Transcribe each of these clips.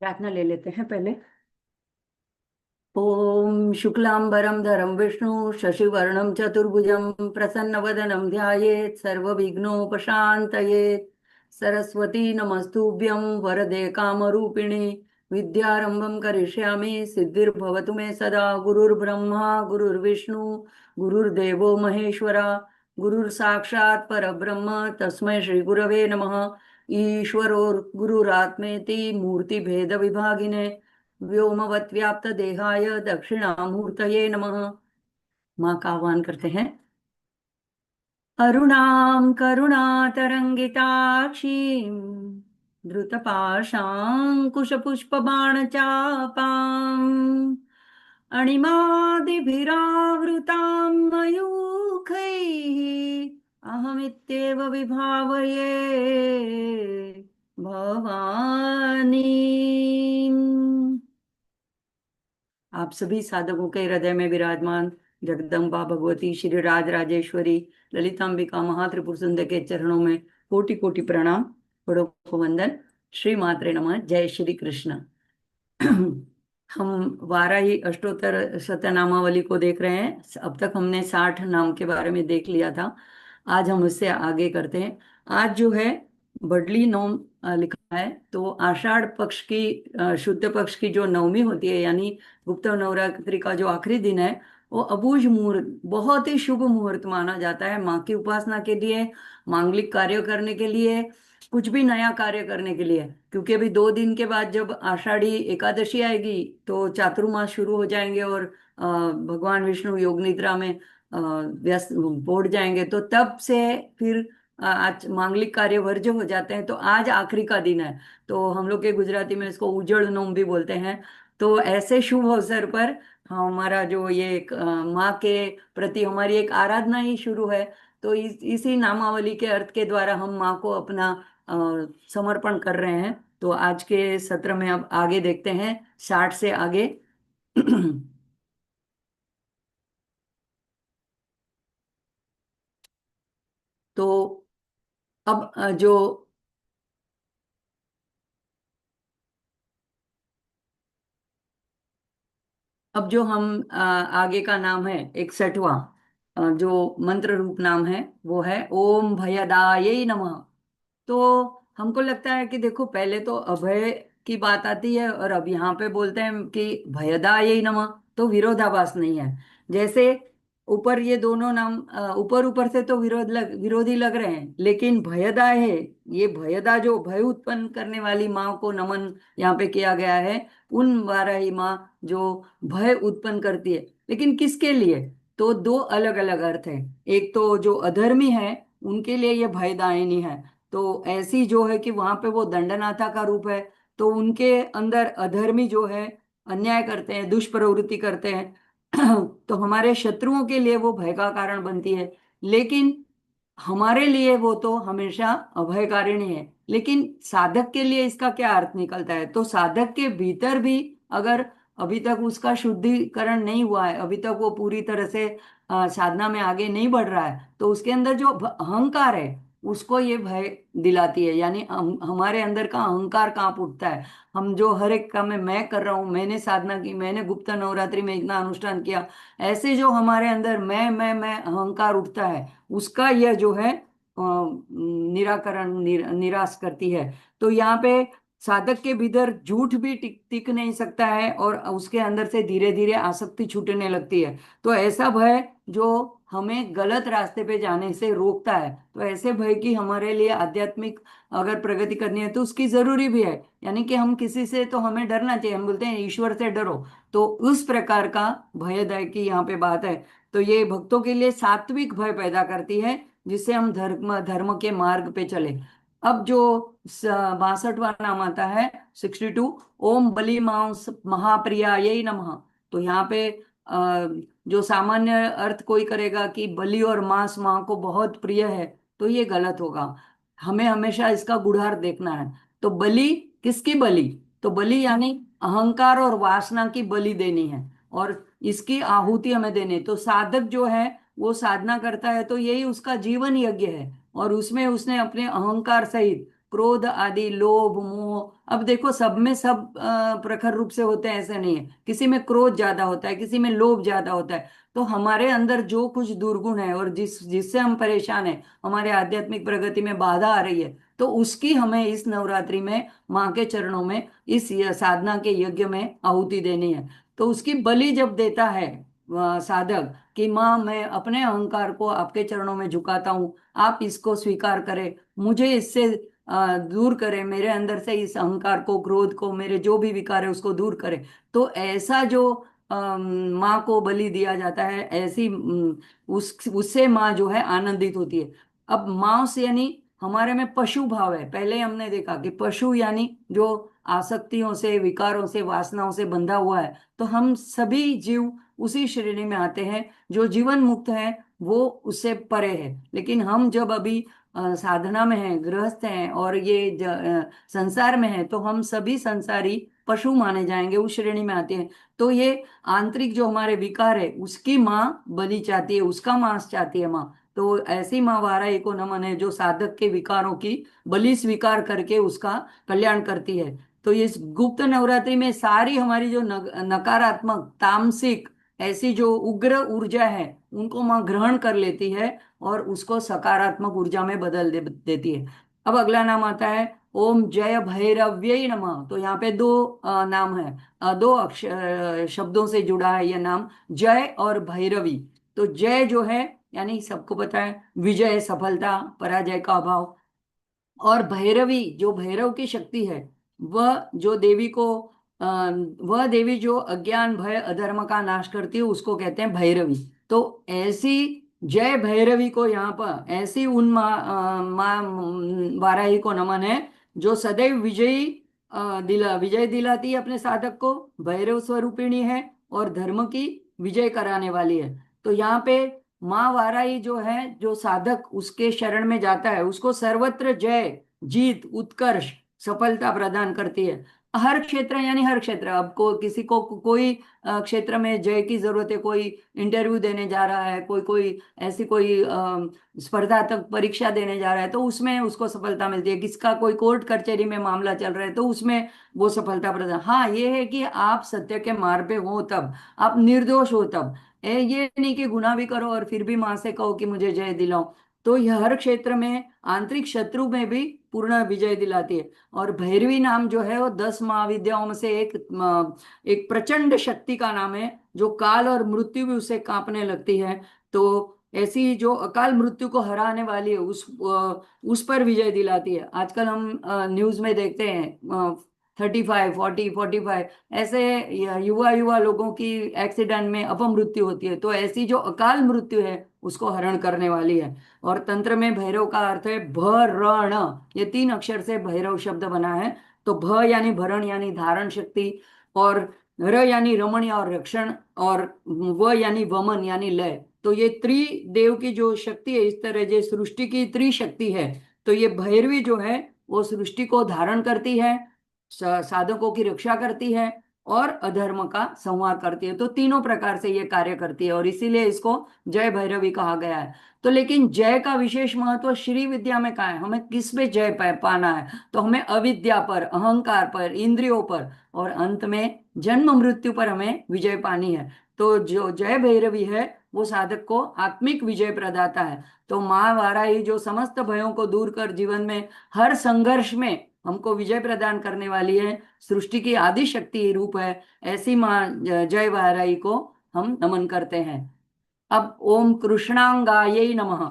प्रार्थना ले लेते हैं पहले। ओम शुक्लांबरम धरम विष्णु शशिवर्णम चतुर्भुजं प्रसन्नवदनं ध्यायेत् सर्वविघ्नोपशान्तयेत्। सरस्वती नमस्तुभ्यं वरदे कामरूपिणे विद्यारंभं करिष्यामि सिद्धिर्भवतु मे सदा। गुरुर्ब्रह्मा गुरुर्विष्णु गुरुर्देवो महेश्वरा गुरुर्साक्षात् परब्रह्म तस्मै श्री गुरवे नमः। ईश्वरो गुरुरात्मेति मूर्तिभेद विभागिने व्योमवत् व्याप्त देहाय दक्षिणामूर्तये नमः। माँ का आह्वान करते हैं। अरुणां करुणातरंगिताक्षीं धृतपाशाङ्कुशपुष्पबाणचापाम् अणिमादिभिरावृतां मयूखैः अहमित्येव विभावये भवानी। आप सभी साधकों के हृदय में विराजमान जगदम्बा भगवती श्री राज राजेश्वरी ललितांबिका महात्रिपुर सुंदर के चरणों में कोटि कोटि प्रणाम, बड़ों को वंदन। श्री मात्रे नमः। जय श्री कृष्ण। हम वाराही अष्टोत्तर शतनामावली को देख रहे हैं। अब तक हमने 60 नाम के बारे में देख लिया था। आज हम उससे आगे करते हैं। आज जो है बडली नौम लिखा है। तो आषाढ़ पक्ष की शुद्ध पक्ष की जो नवमी होती है, यानी गुप्त नवरात्रि का जो आखिरी दिन है, वो अबूझ मुहूर्त, बहुत ही शुभ मुहूर्त माना जाता है माँ की उपासना के लिए, मांगलिक कार्य करने के लिए, कुछ भी नया कार्य करने के लिए। क्योंकि अभी 2 दिन के बाद जब आषाढ़ी एकादशी आएगी तो चातुर्मास शुरू हो जाएंगे और भगवान विष्णु योग निद्रा में व्यस्त पहुंच जाएंगे। तो तब से फिर आज मांगलिक कार्य वर्ज्य हो जाते हैं। तो आज आखिरी का दिन है। तो हम लोग के गुजराती में इसको उजड़ नोम भी बोलते हैं। तो ऐसे शुभ अवसर पर हमारा जो ये माँ के प्रति हमारी एक आराधना ही शुरू है। तो इसी नामावली के अर्थ के द्वारा हम माँ को अपना अ, समर्पण कर रहे हैं। तो आज के सत्र में अब आगे देखते हैं, 60 से आगे। तो अब जो हम आगे का नाम है 61वां, जो मंत्र रूप नाम है, वो है ओम भयदायै नमः। तो हमको लगता है कि देखो, पहले तो अभय की बात आती है और अब यहाँ पे बोलते हैं कि भयदायै नमः। तो विरोधाभास नहीं है। जैसे ऊपर ये दोनों नाम ऊपर ऊपर से तो विरोधी लग रहे हैं, लेकिन भयदा है। ये भयदा जो भय उत्पन्न करने वाली माँ को नमन यहाँ पे किया गया है। उन वाराही माँ जो भय उत्पन्न करती है, लेकिन किसके लिए? तो दो अलग अलग अर्थ है। एक तो जो अधर्मी है उनके लिए ये भयदायिनी है। तो ऐसी जो है कि वहां पे वो दंडनाथा का रूप है। तो उनके अंदर अधर्मी जो है, अन्याय करते हैं, दुष्प्रवृत्ति करते हैं, तो हमारे शत्रुओं के लिए वो भय का कारण बनती है। लेकिन हमारे लिए वो तो हमेशा अभयकारिणी है। लेकिन साधक के लिए इसका क्या अर्थ निकलता है? तो साधक के भीतर भी अगर अभी तक उसका शुद्धिकरण नहीं हुआ है, अभी तक वो पूरी तरह से साधना में आगे नहीं बढ़ रहा है, तो उसके अंदर जो अहंकार है उसको ये भय दिलाती है। यानी हमारे अंदर का अहंकार कांप उठता है। हम जो हर एक काम में मैं कर रहा हूँ, मैंने साधना की, मैंने गुप्त नवरात्रि में इतना अनुष्ठान किया, ऐसे जो हमारे अंदर मैं अहंकार उठता है, उसका यह जो है निराकरण निराश करती है। तो यहाँ पे साधक के भीतर झूठ भी टिक नहीं सकता है और उसके अंदर से धीरे धीरे आसक्ति छूटने लगती है। तो ऐसा भय जो हमें गलत रास्ते पे जाने से रोकता है, तो ऐसे भय की हमारे लिए आध्यात्मिक अगर प्रगति करनी है तो उसकी जरूरी भी है। यानी कि हम किसी से तो हमें डरना चाहिए, हम बोलते हैं ईश्वर से डरो। तो उस प्रकार का भयदाय की यहाँ पे बात है। तो ये भक्तों के लिए सात्विक भय पैदा करती है, जिससे हम धर्म धर्म के मार्ग पे चले। अब जो 62वां नाम आता है 62, ओम बलि मांस महाप्रियायै नमः। तो यहाँ पे जो सामान्य अर्थ कोई करेगा कि बलि और मांस माँ को बहुत प्रिय है, तो ये गलत होगा। हमें हमेशा इसका गुढ़ार देखना है। तो बलि, किसकी बलि? तो बलि यानी अहंकार और वासना की बलि देनी है, और इसकी आहुति हमें देनी। तो साधक जो है वो साधना करता है तो यही उसका जीवन यज्ञ है, और उसमें उसने अपने अहंकार सहित क्रोध आदि, लोभ मोह, अब देखो सब में सब प्रखर रूप से होते हैं ऐसे नहीं है, किसी में क्रोध ज्यादा होता है, किसी में लोभ ज्यादा होता है। तो हमारे अंदर जो कुछ दुर्गुण है और जिससे हम परेशान हैं, हमारे आध्यात्मिक प्रगति में बाधा आ रही है, तो उसकी हमें इस नवरात्रि में माँ के चरणों में, इस साधना के यज्ञ में आहुति देनी है। तो उसकी बलि जब देता है साधक कि माँ मैं अपने अहंकार को आपके चरणों में झुकाता हूँ, आप इसको स्वीकार करें, मुझे इससे दूर करें, मेरे अंदर से इस अहंकार को, क्रोध को, मेरे जो भी विकार है उसको दूर करें। तो ऐसा जो माँ को बलि दिया जाता है, ऐसी उस उससे माँ जो है आनंदित होती है। अब माँ से यानी हमारे में पशु भाव है, पहले हमने देखा कि पशु यानी जो आसक्तियों से, विकारों से, वासनाओं से बंधा हुआ है। तो हम सभी जीव उसी श्रेणी में आते हैं, जो जीवन मुक्त है वो उससे परे है। लेकिन हम जब अभी साधना में हैं, गृहस्थ हैं और ये संसार में हैं, तो हम सभी संसारी पशु माने जाएंगे, उस श्रेणी में आते हैं। तो ये आंतरिक जो हमारे विकार है उसकी माँ बलि चाहती है, उसका मांस चाहती है माँ। तो ऐसी माँ वाराही को नमन है, जो साधक के विकारों की बलि स्वीकार करके उसका कल्याण करती है। तो इस गुप्त नवरात्रि में सारी हमारी जो नकारात्मक, तामसिक, ऐसी जो उग्र ऊर्जा है उनको माँ ग्रहण कर लेती है और उसको सकारात्मक ऊर्जा में बदल देती है। अब अगला नाम आता है ओम जय भैरव्य नमः। तो यहाँ पे दो नाम है, दो शब्दों से जुड़ा है यह नाम, जय और भैरवी। तो जय जो है यानी सबको पता है विजय, सफलता, पराजय का अभाव। और भैरवी जो भैरव की शक्ति है, वह जो देवी को अ, वह देवी जो अज्ञान भय अधर्म का नाश करती है उसको कहते हैं भैरवी। तो ऐसी जय भैरवी को यहाँ पर, ऐसी उन माँ वाराही को नमन है, जो सदैव विजयी विजय दिलाती है अपने साधक को, भैरव स्वरूपिणी है और धर्म की विजय कराने वाली है। तो यहाँ पे माँ वाराही जो है, जो साधक उसके शरण में जाता है उसको सर्वत्र जय, जीत, उत्कर्ष, सफलता प्रदान करती है। हर क्षेत्र यानी हर क्षेत्र, अब किसी को कोई क्षेत्र में जय की जरूरत है, कोई इंटरव्यू देने जा रहा है, कोई कोई ऐसी कोई स्पर्धात्मक परीक्षा देने जा रहा है तो उसमें उसको सफलता मिलती है, किसका कोई कोर्ट कचहरी में मामला चल रहा है तो उसमें वो सफलता प्रदान। हाँ, ये है कि आप सत्य के मार्ग पे हो तब, आप निर्दोष हो तब। ये नहीं कि गुनाह भी करो और फिर भी माँ से कहो कि मुझे जय दिलाओ। तो यह हर क्षेत्र में आंतरिक शत्रु में भी पूर्ण विजय दिलाती है। और भैरवी नाम जो है वो 10 महाविद्याओं में से एक प्रचंड शक्ति का नाम है, जो काल और मृत्यु भी उसे कांपने लगती है। तो ऐसी जो अकाल मृत्यु को हराने वाली है उस पर विजय दिलाती है। आजकल हम न्यूज में देखते हैं 35, 40, 45 ऐसे युवा युवा लोगों की एक्सीडेंट में अपमृत्यु होती है। तो ऐसी जो अकाल मृत्यु है उसको हरण करने वाली है। और तंत्र में भैरव का अर्थ है भरण, ये 3 अक्षर से भैरव शब्द बना है। तो भ यानी भरण यानी धारण शक्ति, और र यानी रमण और रक्षण, और व यानी वमन यानी लय। तो ये त्रिदेव की जो शक्ति है, इस तरह जो सृष्टि की त्रिशक्ति है, तो ये भैरवी जो है वो सृष्टि को धारण करती है, साधकों की रक्षा करती है और अधर्म का संहार करती है। तो तीनों प्रकार से ये कार्य करती है और इसीलिए इसको जय भैरवी कहा गया है। तो लेकिन जय का विशेष महत्व श्री विद्या में कहा है, हमें किस पे जय पाना है, तो हमें अविद्या पर, अहंकार पर, इंद्रियों पर और अंत में जन्म मृत्यु पर हमें विजय पानी है। तो जो जय भैरवी है वो साधक को आत्मिक विजय प्रदाता है। तो माँ वाराही जो समस्त भयों को दूर कर जीवन में हर संघर्ष में हमको विजय प्रदान करने वाली है, सृष्टि की आदि शक्ति रूप है, ऐसी माँ जय वाराही को हम नमन करते हैं। अब ओम कृष्णांगायै नमः।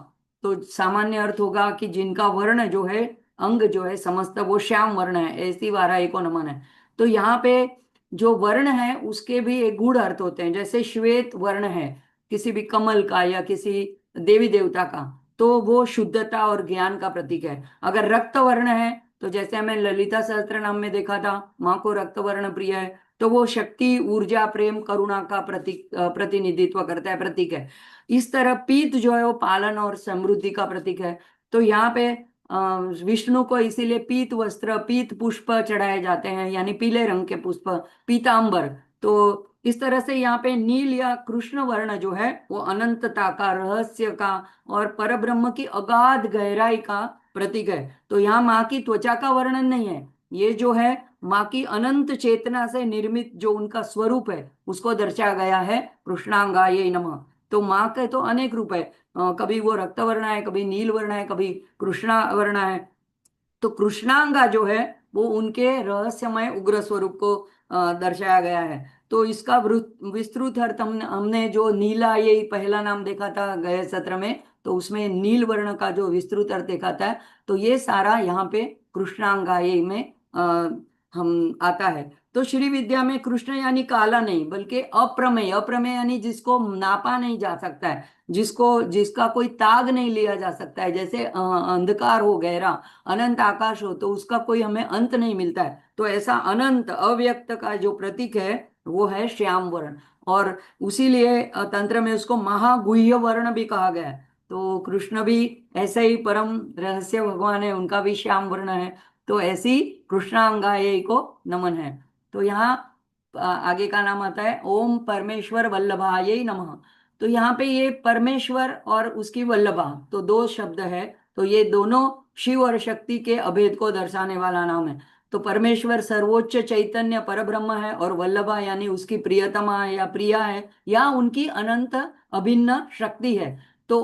तो सामान्य अर्थ होगा कि जिनका वर्ण जो है, अंग जो है समस्त वो श्याम वर्ण है, ऐसी वाराही को नमन है। तो यहाँ पे जो वर्ण है उसके भी एक गूढ़ अर्थ होते हैं। जैसे श्वेत वर्ण है किसी भी कमल का या किसी देवी देवता का, तो वो शुद्धता और ज्ञान का प्रतीक है। अगर रक्त वर्ण है, तो जैसे हमें ललिता सहस्त्र नाम में देखा था, माँ को रक्त वर्ण प्रिय है, तो वो शक्ति, ऊर्जा, प्रेम, करुणा का प्रतीक, प्रतिनिधित्व करता है, प्रतीक है। इस तरह पीत जो है वो पालन और समृद्धि का प्रतीक है। तो यहाँ पे विष्णु को इसीलिए पीत वस्त्र, पीत पुष्प चढ़ाए जाते हैं, यानी पीले रंग के पुष्प, पीतांबर। तो इस तरह से यहाँ पे नील या कृष्ण वर्ण जो है वो अनंतता का, रहस्य का और परब्रह्म की अगाध गहराई का प्रतीक है। तो यहाँ माँ की त्वचा का वर्णन नहीं है, ये जो है माँ की अनंत चेतना से निर्मित जो उनका स्वरूप है उसको दर्शाया गया है कृष्णांगायै नमः। तो माँ के तो अनेक रूप है, कभी वो रक्त वर्ण है, कभी नील वर्ण है, कभी कृष्णा वर्ण है। तो कृष्णांगा जो है वो उनके रहस्यमय उग्र स्वरूप को दर्शाया गया है। तो इसका विस्तृत अर्थ हमने हमने जो नीला ये पहला नाम देखा था गए सत्र में, तो उसमें नील वर्ण का जो विस्तृत अर्थ देखा था। तो ये सारा यहाँ पे कृष्णांगाई में हम आता है। तो श्री विद्या में कृष्ण यानी काला नहीं, बल्कि अप्रमेय, अप्रमेय यानी जिसको नापा नहीं जा सकता है, जिसको जिसका कोई ताग नहीं लिया जा सकता है। जैसे अंधकार हो गहरा, अनंत आकाश हो, तो उसका कोई हमें अंत नहीं मिलता है। तो ऐसा अनंत अव्यक्त का जो प्रतीक है वो है श्याम वर्ण। और उसीलिए तंत्र में उसको महागुह्य वर्ण भी कहा गया है। तो कृष्ण भी ऐसे ही परम रहस्य भगवान है, उनका भी श्याम वर्ण है। तो ऐसी कृष्णांगायै को नमन है। तो यहाँ आगे का नाम आता है ओम परमेश्वर वल्लभायै नमः। तो यहाँ पे ये परमेश्वर और उसकी वल्लभा, तो दो शब्द है। तो ये दोनों शिव और शक्ति के अभेद को दर्शाने वाला नाम है। तो परमेश्वर सर्वोच्च चैतन्य परब्रह्म है, और वल्लभा यानी उसकी प्रियतमा है या प्रिया है, या उनकी अनंत अभिन्न शक्ति है। तो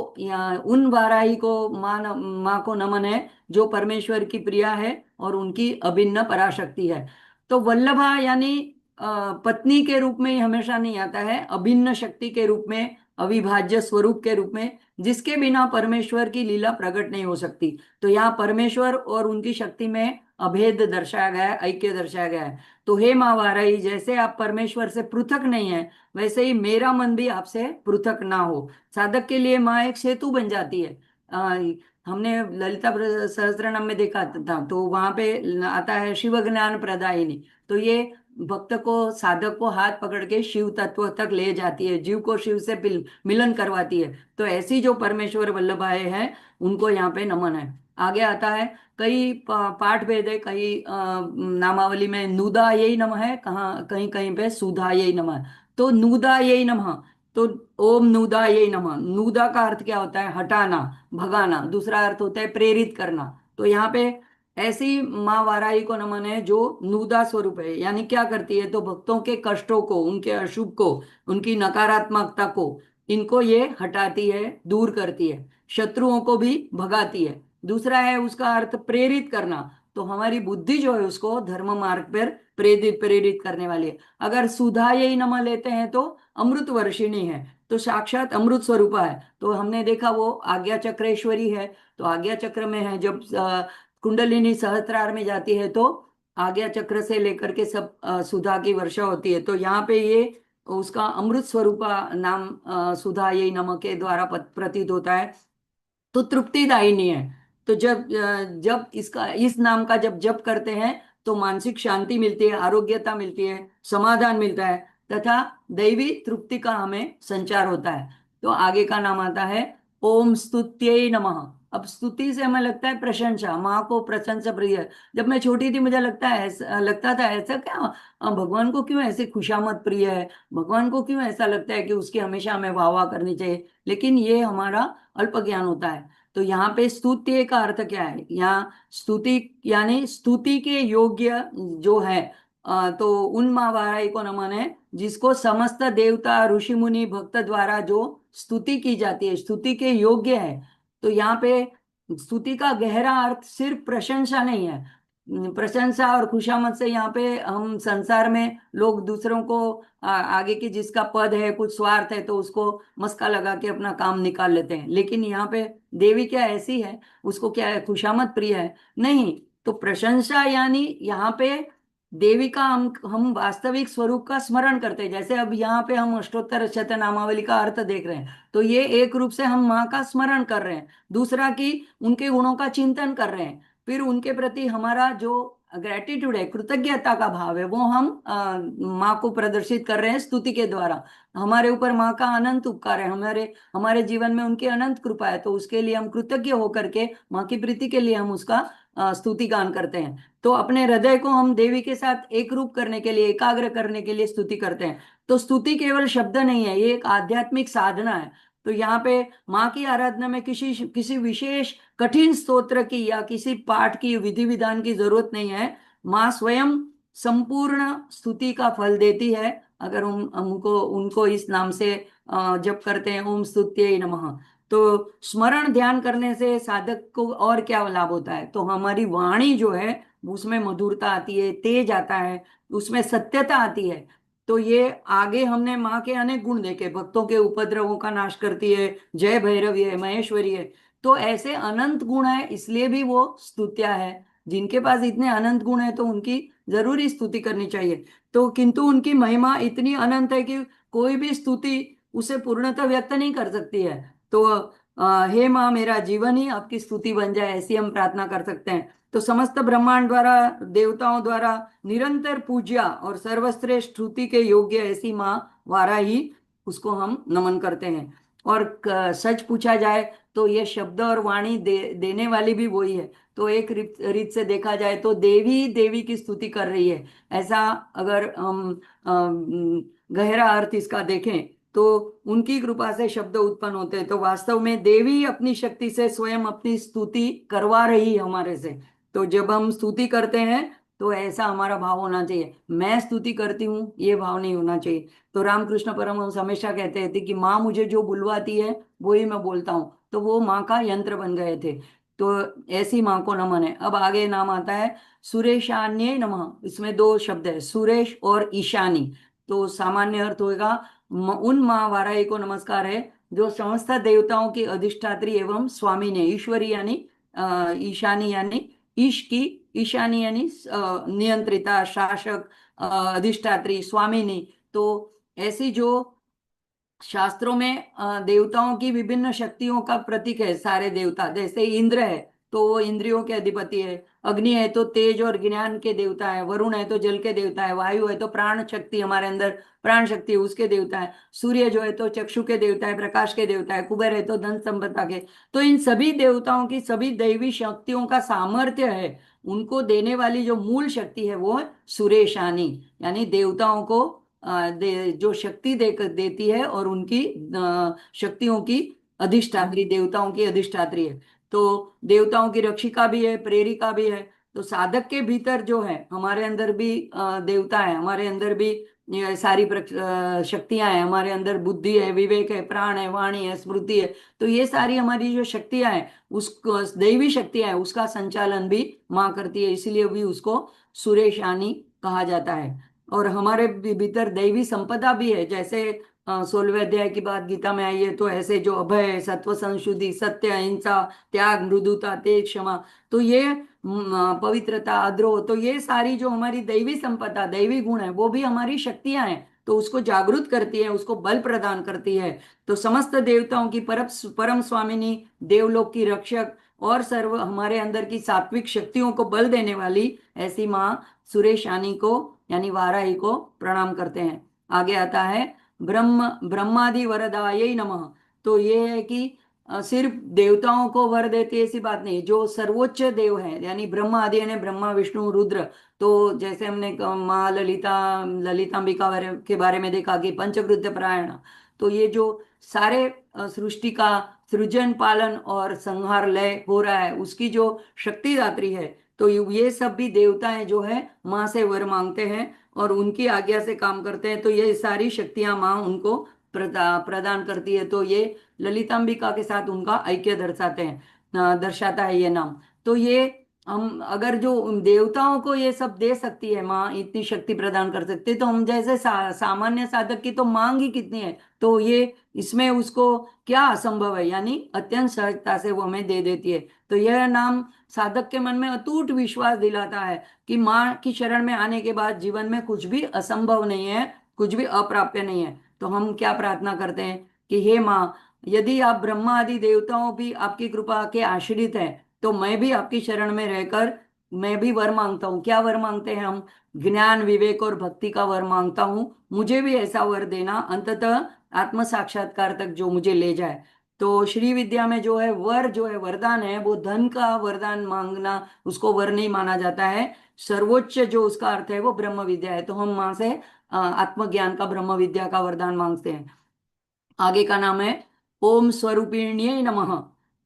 उन वाराही को माँ को नमन है जो परमेश्वर की प्रिया है और उनकी अभिन्न पराशक्ति है। तो वल्लभा यानी पत्नी के रूप में ही हमेशा नहीं आता है, अभिन्न शक्ति के रूप में, अविभाज्य स्वरूप के रूप में, जिसके बिना परमेश्वर की लीला प्रकट नहीं हो सकती। तो यहाँ परमेश्वर और उनकी शक्ति में अभेद दर्शाया गया है, ऐक्य दर्शाया गया है। तो हे माँ वाराही, जैसे आप परमेश्वर से पृथक नहीं है, वैसे ही मेरा मन भी आपसे पृथक ना हो। साधक के लिए माँ एक सेतु बन जाती है। आ, हमने ललिता सहस्त्रनाम में देखा था, तो वहां पे आता है शिव ज्ञान प्रदायिनी। तो ये भक्त को, साधक को हाथ पकड़ के शिव तत्व तक ले जाती है, जीव को शिव से मिलन करवाती है। तो ऐसी जो परमेश्वर वल्लभाए हैं उनको यहाँ पे नमन है। आगे आता है कई पाठ भेद है, कई नामावली में नुदा यही नमः है, कहाँ कहीं कहीं पे सुधा यही नमः है। तो नुदा यही नमः, तो ओम नुदा यही नमः, नुदा का अर्थ क्या होता है? हटाना, भगाना। दूसरा अर्थ होता है प्रेरित करना। तो यहाँ पे ऐसी माँ वाराही को नमन है जो नूदा स्वरूप है। यानी क्या करती है? तो भक्तों के कष्टों को, उनके अशुभ को, उनकी नकारात्मकता को, इनको ये हटाती है, दूर करती है, शत्रुओं को भी भगाती है। दूसरा है उसका अर्थ प्रेरित करना। तो हमारी बुद्धि जो है उसको धर्म मार्ग पर प्रेरित प्रेरित करने वाली है। अगर सुधा यही नमा लेते हैं तो अमृत वर्षिणी है, तो साक्षात अमृत स्वरूपा है। तो हमने देखा वो आज्ञा चक्रेश्वरी है। तो आज्ञा चक्र में है, जब कुंडलिनी सहस्त्रार में जाती है तो आज्ञा चक्र से लेकर के सब सुधा की वर्षा होती है। तो यहाँ पे ये उसका अमृत स्वरूपा नाम सुधा यही नमक के द्वारा प्रतीत होता है। तो तृप्तिदायिनी है। तो जब इसका, इस नाम का जब जप करते हैं तो मानसिक शांति मिलती है, आरोग्यता मिलती है, समाधान मिलता है, तथा दैवी तृप्ति का हमें संचार होता है। तो आगे का नाम आता है ओम स्तुत्यै नमः। अब स्तुति से हमें लगता है प्रशंसा, माँ को प्रशंसा प्रिय है। जब मैं छोटी थी मुझे लगता था ऐसा क्या, भगवान को क्यों ऐसे खुशामद प्रिय है, भगवान को क्यों ऐसा लगता है कि उसकी हमेशा हमें वाह वाह करनी चाहिए। लेकिन ये हमारा अल्प ज्ञान होता है। तो यहाँ पे स्तुत्य का अर्थ क्या है? यहाँ स्तुति यानी स्तुति के योग्य जो है। तो उन महावाराई को नमन है जिसको समस्त देवता ऋषि मुनि भक्त द्वारा जो स्तुति की जाती है, स्तुति के योग्य है। तो यहाँ पे स्तुति का गहरा अर्थ सिर्फ प्रशंसा नहीं है। प्रशंसा और खुशामद से यहाँ पे हम संसार में लोग दूसरों को आगे की जिसका पद है, कुछ स्वार्थ है, तो उसको मस्का लगा के अपना काम निकाल लेते हैं। लेकिन यहाँ पे देवी क्या ऐसी है, उसको क्या है, खुशामद प्रिय है? नहीं। तो प्रशंसा यानी यहाँ पे देवी का हम वास्तविक स्वरूप का स्मरण करते हैं। जैसे अब यहाँ पे हम अष्टोत्तर शतनामावली का अर्थ देख रहे हैं, तो ये एक रूप से हम माँ का स्मरण कर रहे हैं, दूसरा कि उनके गुणों का चिंतन कर रहे हैं, फिर उनके प्रति हमारा जो ग्रेटिट्यूड है, कृतज्ञता का भाव है, वो हम माँ को प्रदर्शित कर रहे हैं स्तुति के द्वारा। हमारे ऊपर माँ का अनंत उपकार है, हमारे हमारे जीवन में उनकी अनंत कृपा है, तो उसके लिए हम कृतज्ञ होकर के माँ की प्रीति के लिए हम उसका स्तुति गान करते हैं। तो अपने हृदय को हम देवी के साथ एक रूप करने के लिए, एकाग्र करने के लिए स्तुति करते हैं। तो स्तुति केवल शब्द नहीं है, ये एक आध्यात्मिक साधना है। तो यहाँ पे माँ की आराधना में किसी किसी विशेष कठिन स्तोत्र की या किसी पाठ की विधि विधान की जरूरत नहीं है। माँ स्वयं संपूर्ण स्तुति का फल देती है। अगर हम हमको उनको इस नाम से जप करते हैं, ओम स्तुत्यै नमः। तो स्मरण ध्यान करने से साधक को और क्या लाभ होता है, तो हमारी वाणी जो है उसमें मधुरता आती है, तेज आता है, उसमें सत्यता आती है। तो ये आगे हमने माँ के अनेक गुण देखे, भक्तों के उपद्रवों का नाश करती है, जय भैरवी है, महेश्वरी है। तो ऐसे अनंत गुण है, इसलिए भी वो स्तुत्या है। जिनके पास इतने अनंत गुण है तो उनकी जरूरी स्तुति करनी चाहिए। तो किंतु उनकी महिमा इतनी अनंत है कि कोई भी स्तुति उसे पूर्णतः व्यक्त नहीं कर सकती है। तो हे माँ, मेरा जीवन ही आपकी स्तुति बन जाए, ऐसी हम प्रार्थना कर सकते हैं। तो समस्त ब्रह्मांड द्वारा, देवताओं द्वारा निरंतर पूज्या और सर्वश्रेष्ठ स्तुति के योग्य ऐसी माँ वाराही, उसको हम नमन करते हैं। और सच पूछा जाए तो ये शब्द और वाणी देने वाली भी वही है। तो एक रीत रीत से देखा जाए तो देवी देवी की स्तुति कर रही है। ऐसा अगर हम गहरा अर्थ इसका देखें तो उनकी कृपा से शब्द उत्पन्न होते हैं। तो वास्तव में देवी अपनी शक्ति से स्वयं अपनी स्तुति करवा रही है हमारे से। तो जब हम स्तुति करते हैं तो ऐसा हमारा भाव होना चाहिए, मैं स्तुति करती हूँ, ये भाव नहीं होना चाहिए। तो रामकृष्ण परमहंस हमेशा कहते थे कि माँ मुझे जो बुलवाती है वो ही मैं बोलता हूँ। तो वो माँ का यंत्र बन गए थे। तो ऐसी माँ को नमन है। अब आगे नाम आता है सुरेशान्य नमः। इसमें दो शब्द है, सुरेश और ईशानी। तो सामान्य अर्थ होगा उन माँ वाराही को नमस्कार है जो समस्त देवताओं की अधिष्ठात्री एवं स्वामी ने, ईश्वरी यानी ईशानी यानी ईश की, ईशानी यानी नियंत्रिता, शासक, अधिष्ठात्री, स्वामिनी। तो ऐसी जो शास्त्रों में देवताओं की विभिन्न शक्तियों का प्रतीक है सारे देवता। जैसे इंद्र है तो वो इंद्रियों के अधिपति है, अग्नि है तो तेज और ज्ञान के देवता है, वरुण है तो जल के देवता है, वायु है तो प्राण शक्ति, हमारे अंदर प्राण शक्ति है उसके देवता है, सूर्य जो है तो चक्षु के देवता है, प्रकाश के देवता है, कुबेर है तो धन संपदा के। तो इन सभी देवताओं की सभी दैवी शक्तियों का सामर्थ्य है, उनको देने वाली जो मूल शक्ति है वो है सुरेशानी। यानी देवताओं को जो शक्ति देती है और उनकी शक्तियों की अधिष्ठात्री, देवताओं की अधिष्ठात्री है। तो देवताओं की रक्षिका भी है, प्रेरिका भी है। तो साधक के भीतर जो है, हमारे अंदर भी देवता है, हमारे अंदर भी ये सारी शक्तियां हैं, हमारे अंदर बुद्धि है, विवेक है, प्राण है, वाणी है, स्मृति है। तो ये सारी हमारी जो शक्तियां हैं, उस दैवी शक्तियां हैं, उसका संचालन भी माँ करती है, इसीलिए भी उसको सुरेशानी कहा जाता है। और हमारे भीतर दैवी संपदा भी है। जैसे 16वें अध्याय की बात गीता में आई है, तो ऐसे जो अभय, सत्व, संशुद्धि, सत्य, अहिंसा, त्याग, मृदुता, तेज, क्षमा, तो ये पवित्रता, अद्रोह, तो ये सारी जो हमारी दैवी संपदा, दैवी गुण है, वो भी हमारी शक्तियां हैं। तो उसको जागृत करती है, उसको बल प्रदान करती है। तो समस्त देवताओं की परम स्वामिनी, देवलोक की रक्षक और सर्व हमारे अंदर की सात्विक शक्तियों को बल देने वाली ऐसी माँ सुरेशानी को यानी वाराही को प्रणाम करते हैं। आगे आता है ब्रह्मादि वरदायै नमः। तो ये है कि सिर्फ देवताओं को वर देती है ऐसी बात नहीं, जो सर्वोच्च देव है यानी ब्रह्मा आदि यानी ब्रह्मा, विष्णु, रुद्र। तो जैसे हमने माँ ललिता, ललितांबिका के बारे में देखा कि पंचकृत्य परायण। तो ये जो सारे सृष्टि का सृजन, पालन और संहार, लय हो रहा है, उसकी जो शक्तिदात्री है। तो ये सब भी देवताएं जो है माँ से वर मांगते हैं और उनकी आज्ञा से काम करते हैं। तो ये सारी शक्तियां माँ उनको प्रदान करती है। तो ये ललितांबिका के साथ उनका ऐक्य दर्शाते हैं, दर्शाता है ये नाम। तो ये हम अगर जो उन देवताओं को ये सब दे सकती है माँ, इतनी शक्ति प्रदान कर सकती है, तो हम जैसे सामान्य साधक की तो मांग ही कितनी है। तो ये इसमें उसको क्या असंभव है, यानी अत्यंत सहजता से वो हमें दे देती है। तो यह नाम साधक के मन में अटूट विश्वास दिलाता है कि माँ की शरण में आने के बाद जीवन में कुछ भी असंभव नहीं है, कुछ भी अप्राप्य नहीं है। तो हम क्या प्रार्थना करते हैं कि हे माँ, यदि आप ब्रह्मा आदि देवताओं भी आपकी कृपा के आश्रित हैं, तो मैं भी आपकी शरण में रहकर मैं भी वर मांगता हूँ। क्या वर मांगते हैं हम? ज्ञान, विवेक और भक्ति का वर मांगता हूँ। मुझे भी ऐसा वर देना, अंततः आत्म साक्षात्कार तक जो मुझे ले जाए। तो श्री विद्या में जो है वर, जो है वरदान है, वो धन का वरदान मांगना उसको वर नहीं माना जाता है। सर्वोच्च जो उसका अर्थ है वो ब्रह्म विद्या है। तो हम माँ से आत्मज्ञान का, ब्रह्म विद्या का वरदान मांगते हैं। आगे का नाम है ओम स्वरूपिण्य नमः।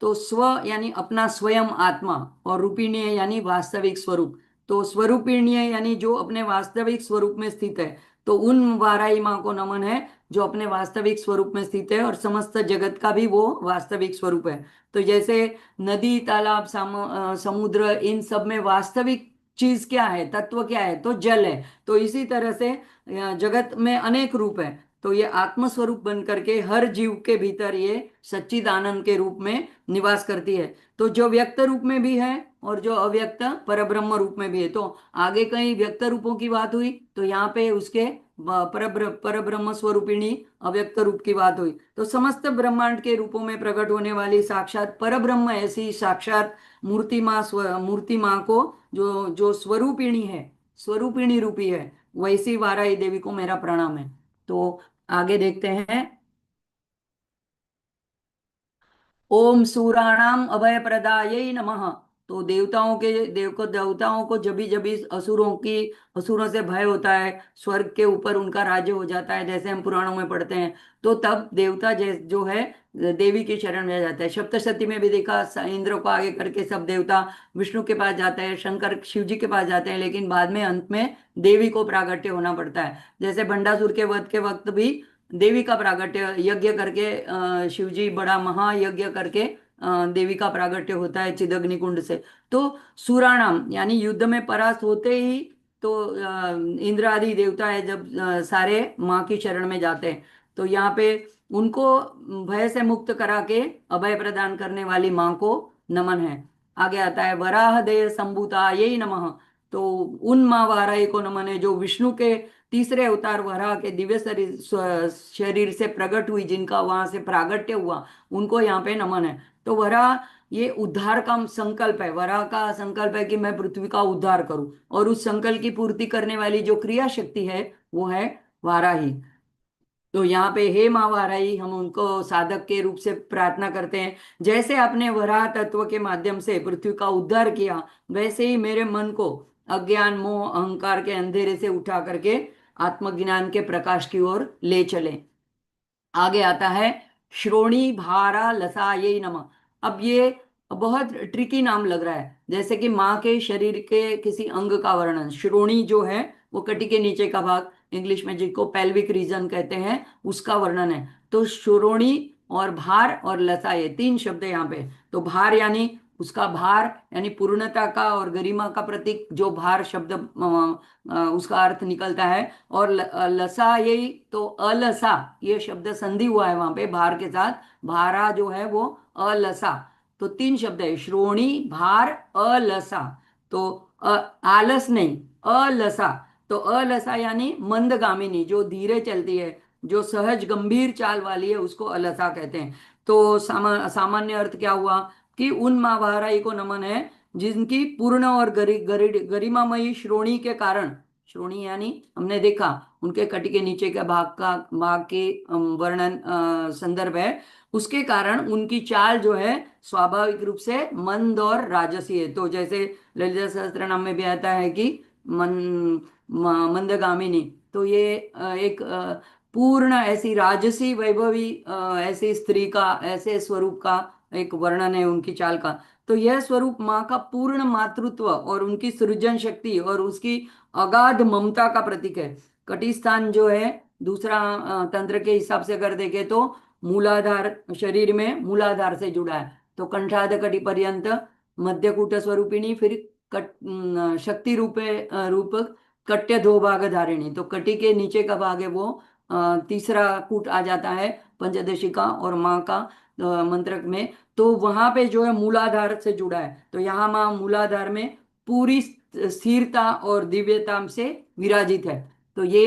तो स्व यानी अपना स्वयं आत्मा, और रूपिण्य यानी वास्तविक स्वरूप। तो स्वरूपिण्य यानी जो अपने वास्तविक स्वरूप में स्थित है, तो उन वाराही माँ को नमन है जो अपने वास्तविक स्वरूप में स्थित है और समस्त जगत का भी वो वास्तविक स्वरूप है। तो जैसे नदी, तालाब, समुद्र, इन सब में वास्तविक चीज क्या है, तत्व क्या है, तो जल है। तो इसी तरह से जगत में अनेक रूप है, तो ये आत्म स्वरूप बन करके हर जीव के भीतर ये सच्चिदानंद के रूप में निवास करती है। तो जो व्यक्त रूप में भी है और जो अव्यक्त परब्रह्म रूप में भी है। तो आगे कहीं व्यक्त रूपों की बात हुई, तो यहाँ पे उसके परब्रह्म स्वरूपिणी अव्यक्त रूप की बात हुई। तो समस्त ब्रह्मांड के रूपों में प्रकट होने वाली साक्षात परब्रह्म ऐसी साक्षात मूर्ति माँ को जो जो स्वरूपिणी है, स्वरूपिणी रूपी है, वैसी वाराही देवी को मेरा प्रणाम है। तो आगे देखते हैं। ओम सूराणाम अभय प्रदाय नमः। तो देवताओं को जब भी असुरों की असुरों से भय होता है, स्वर्ग के ऊपर उनका राज्य हो जाता है, जैसे हम पुराणों में पढ़ते हैं, तो तब देवता जो है देवी की शरण में जाता है। सप्तशती में भी देखा, इंद्र को आगे करके सब देवता विष्णु के पास जाते हैं, शंकर शिव जी के पास जाते हैं, लेकिन बाद में अंत में देवी को प्रागट्य होना पड़ता है। जैसे भंडासुर के वध के वक्त भी देवी का प्रागट्य यज्ञ करके, शिव जी बड़ा महायज्ञ करके देवी का प्रागट्य होता है चिदग्नि कुंड से। तो सुराणाम यानी युद्ध में परास्त होते ही तो इंद्र आदि देवता है जब सारे माँ की शरण में जाते हैं, तो यहाँ पे उनको भय से मुक्त करा के अभय प्रदान करने वाली माँ को नमन है। आगे आता है वराह देह संभूता यही नमः। तो उन माँ वाराही को नमन है जो विष्णु के तीसरे अवतार वराह के दिव्य शरीर से प्रकट हुई, जिनका वहां से प्रागट्य हुआ, उनको यहाँ पे नमन है। तो वराह ये उद्धार का संकल्प है, वराह का संकल्प है कि मैं पृथ्वी का उद्धार करूं, और उस संकल्प की पूर्ति करने वाली जो क्रिया शक्ति है वो है वाराही। तो यहाँ पे हे माँ वाराही, हम उनको साधक के रूप से प्रार्थना करते हैं। जैसे आपने वराह तत्व के माध्यम से पृथ्वी का उद्धार किया, वैसे ही मेरे मन को अज्ञान मोह अहंकार के अंधेरे से उठा करके आत्मज्ञान के प्रकाश की ओर ले चले। आगे आता है श्रोणी भारा लसाये नमः। अब ये बहुत ट्रिकी नाम लग रहा है, जैसे कि माँ के शरीर के किसी अंग का वर्णन। श्रोणी जो है वो कटी के नीचे का भाग, इंग्लिश में जिसको पेल्विक रीजन कहते हैं, उसका वर्णन है। तो श्रोणी और भार और लता, ये तीन शब्द है यहाँ पे। तो भार यानी उसका भार, यानी पूर्णता का और गरिमा का प्रतीक जो भार शब्द उसका अर्थ निकलता है। और लसा, यही तो अलसा, ये शब्द संधि हुआ है वहां पे भार के साथ, भारा जो है वो अलसा। तो तीन शब्द है, श्रोणी भार अलसा। तो आलस नहीं, अलसा। तो अलसा यानी मंदगामिनी, जो धीरे चलती है, जो सहज गंभीर चाल वाली है, उसको अलसा कहते हैं। तो सामान्य अर्थ क्या हुआ कि उन माँ महाराई को नमन है जिनकी पूर्ण और गरिमामयी श्रोणी के कारण, श्रोणी यानी हमने देखा उनके कटी के नीचे के भाग के वर्णन संदर्भ है, उसके कारण उनकी चाल जो है स्वाभाविक रूप से मंद और राजसी है। तो जैसे ललिता सहस्त्र नाम में भी आता है कि मंदगामिनी, तो ये एक पूर्ण ऐसी राजसी वैभवी ऐसी स्त्री का, ऐसे स्वरूप का एक वर्णन है उनकी चाल का। तो यह स्वरूप माँ का पूर्ण मातृत्व और उनकी सृजन शक्ति और उसकी अगाध ममता का प्रतीक है। कटी स्थान जो है दूसरा तंत्र के हिसाब से अगर देखें तो मूलाधार, शरीर में मूलाधार से जुड़ा है। तो कंठाद कटी पर्यंत मध्यकूट स्वरूपिणी, फिर शक्ति रूप कट्य दो भाग धारिणी। तो कटी के नीचे का भाग है वो तीसरा कूट आ जाता है पंचदशी का और माँ का मंत्र में। तो वहां पे जो है मूलाधार से जुड़ा है, तो यहाँ माँ मूलाधार में पूरी स्थिरता और दिव्यता से विराजित है। तो ये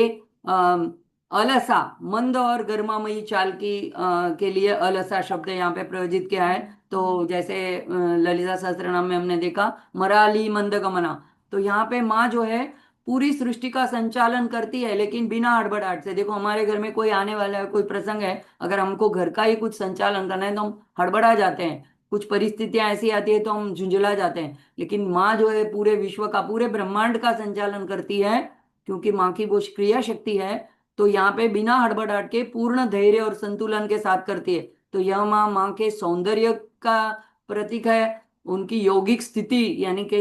अलसा, मंद और गर्मामयी चाल की के लिए अलसा शब्द यहाँ पे प्रयोजित किया है। तो जैसे ललिता सहस्त्रनाम में हमने देखा मराली मंद गमना। तो यहाँ पे माँ जो है पूरी सृष्टि का संचालन करती है, लेकिन बिना हड़बड़ाहट से। देखो हमारे घर में कोई आने वाला है, कोई प्रसंग है, अगर हमको घर का ही कुछ संचालन करना है तो हम हड़बड़ा जाते हैं, कुछ परिस्थितियां ऐसी आती है तो हम झुंझला जाते हैं। लेकिन माँ जो है पूरे विश्व का, पूरे ब्रह्मांड का संचालन करती है, क्योंकि माँ की वो क्रिया शक्ति है। तो यहाँ पे बिना हड़बड़ाहट के पूर्ण धैर्य और संतुलन के साथ करती है। तो यह माँ माँ के सौंदर्य का प्रतीक है, उनकी यौगिक स्थिति यानी कि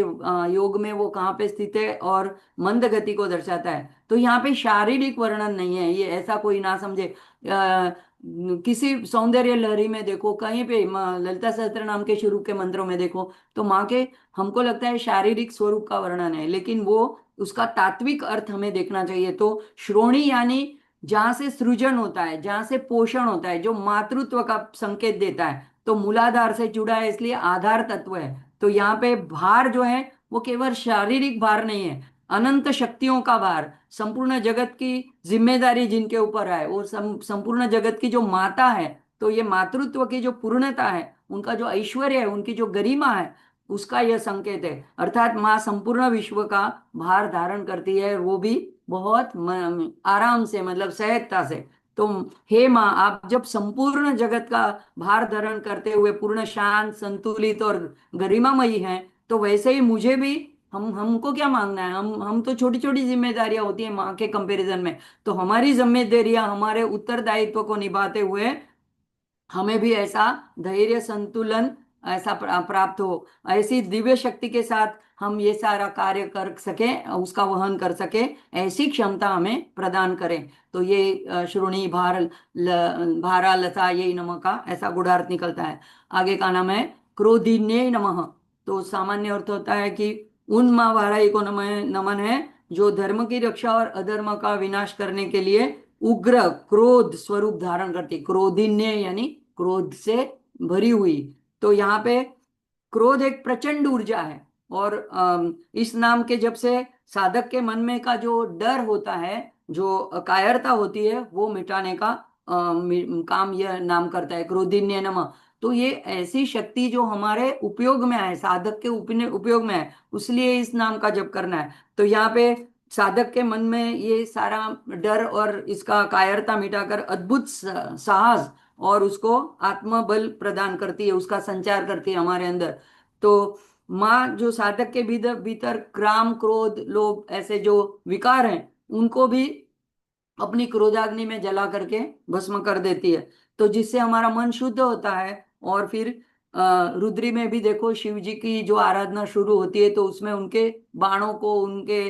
योग में वो कहाँ पे स्थित है, और मंद गति को दर्शाता है। तो यहाँ पे शारीरिक वर्णन नहीं है, ये ऐसा कोई ना समझे। किसी सौंदर्य लहरी में देखो, कहीं पे ललिता सहस्त्र नाम के शुरू के मंत्रों में देखो, तो माँ के हमको लगता है शारीरिक स्वरूप का वर्णन है, लेकिन वो उसका तात्विक अर्थ हमें देखना चाहिए। तो श्रोणी यानी जहां से सृजन होता है, जहां से पोषण होता है, जो मातृत्व का संकेत देता है, तो मूलाधार से जुड़ा है इसलिए आधार तत्व है। तो यहाँ पे भार जो है वो केवल शारीरिक भार नहीं है, अनंत शक्तियों का भार, संपूर्ण जगत की जिम्मेदारी जिनके ऊपर है, वो संपूर्ण जगत की जो माता है, तो ये मातृत्व की जो पूर्णता है, उनका जो ऐश्वर्य है, उनकी जो गरिमा है, उसका यह संकेत है। अर्थात माँ संपूर्ण विश्व का भार धारण करती है, वो भी बहुत आराम से, मतलब सहजता से। तो हे माँ, आप जब संपूर्ण जगत का भार धारण करते हुए पूर्ण शांत, संतुलित और गरिमामयी हैं, तो वैसे ही मुझे भी, हम हमको क्या मांगना है, हम तो छोटी छोटी जिम्मेदारियां होती है माँ के कंपैरिजन में। तो हमारी जिम्मेदारियां, हमारे उत्तरदायित्व को निभाते हुए हमें भी ऐसा धैर्य, संतुलन ऐसा प्राप्त हो, ऐसी दिव्य शक्ति के साथ हम ये सारा कार्य कर सके, उसका वहन कर सके, ऐसी क्षमता हमें प्रदान करें। तो ये श्रोणी भारा लता ये नमः का ऐसा गुणार्थ निकलता है। आगे का नाम है क्रोधिन्ये नमः। तो सामान्य अर्थ होता है कि उन माँ वाराई को नमः, नमन है जो धर्म की रक्षा और अधर्म का विनाश करने के लिए उग्र क्रोध स्वरूप धारण करती। क्रोधिन्य यानी क्रोध से भरी हुई। तो यहाँ पे क्रोध एक प्रचंड ऊर्जा है, और इस नाम के जब से साधक के मन में का जो डर होता है, जो कायरता होती है, वो मिटाने का काम यह नाम करता है, क्रोधिन्य नमः। तो ये ऐसी शक्ति जो हमारे उपयोग में आए, साधक के उपयोग में आए, उसलिए इस नाम का जप करना है। तो यहाँ पे साधक के मन में ये सारा डर और इसका कायरता मिटाकर अद्भुत साहस और उसको आत्मबल प्रदान करती है, उसका संचार करती है हमारे अंदर। तो माँ जो साधक के भीतर भीतर क्राम, क्रोध, लोभ ऐसे जो विकार हैं, उनको भी अपनी क्रोधाग्नि में जला करके भस्म कर देती है। तो जिससे हमारा मन शुद्ध होता है। और फिर रुद्री में भी देखो, शिव जी की जो आराधना शुरू होती है, तो उसमें उनके बाणों को, उनके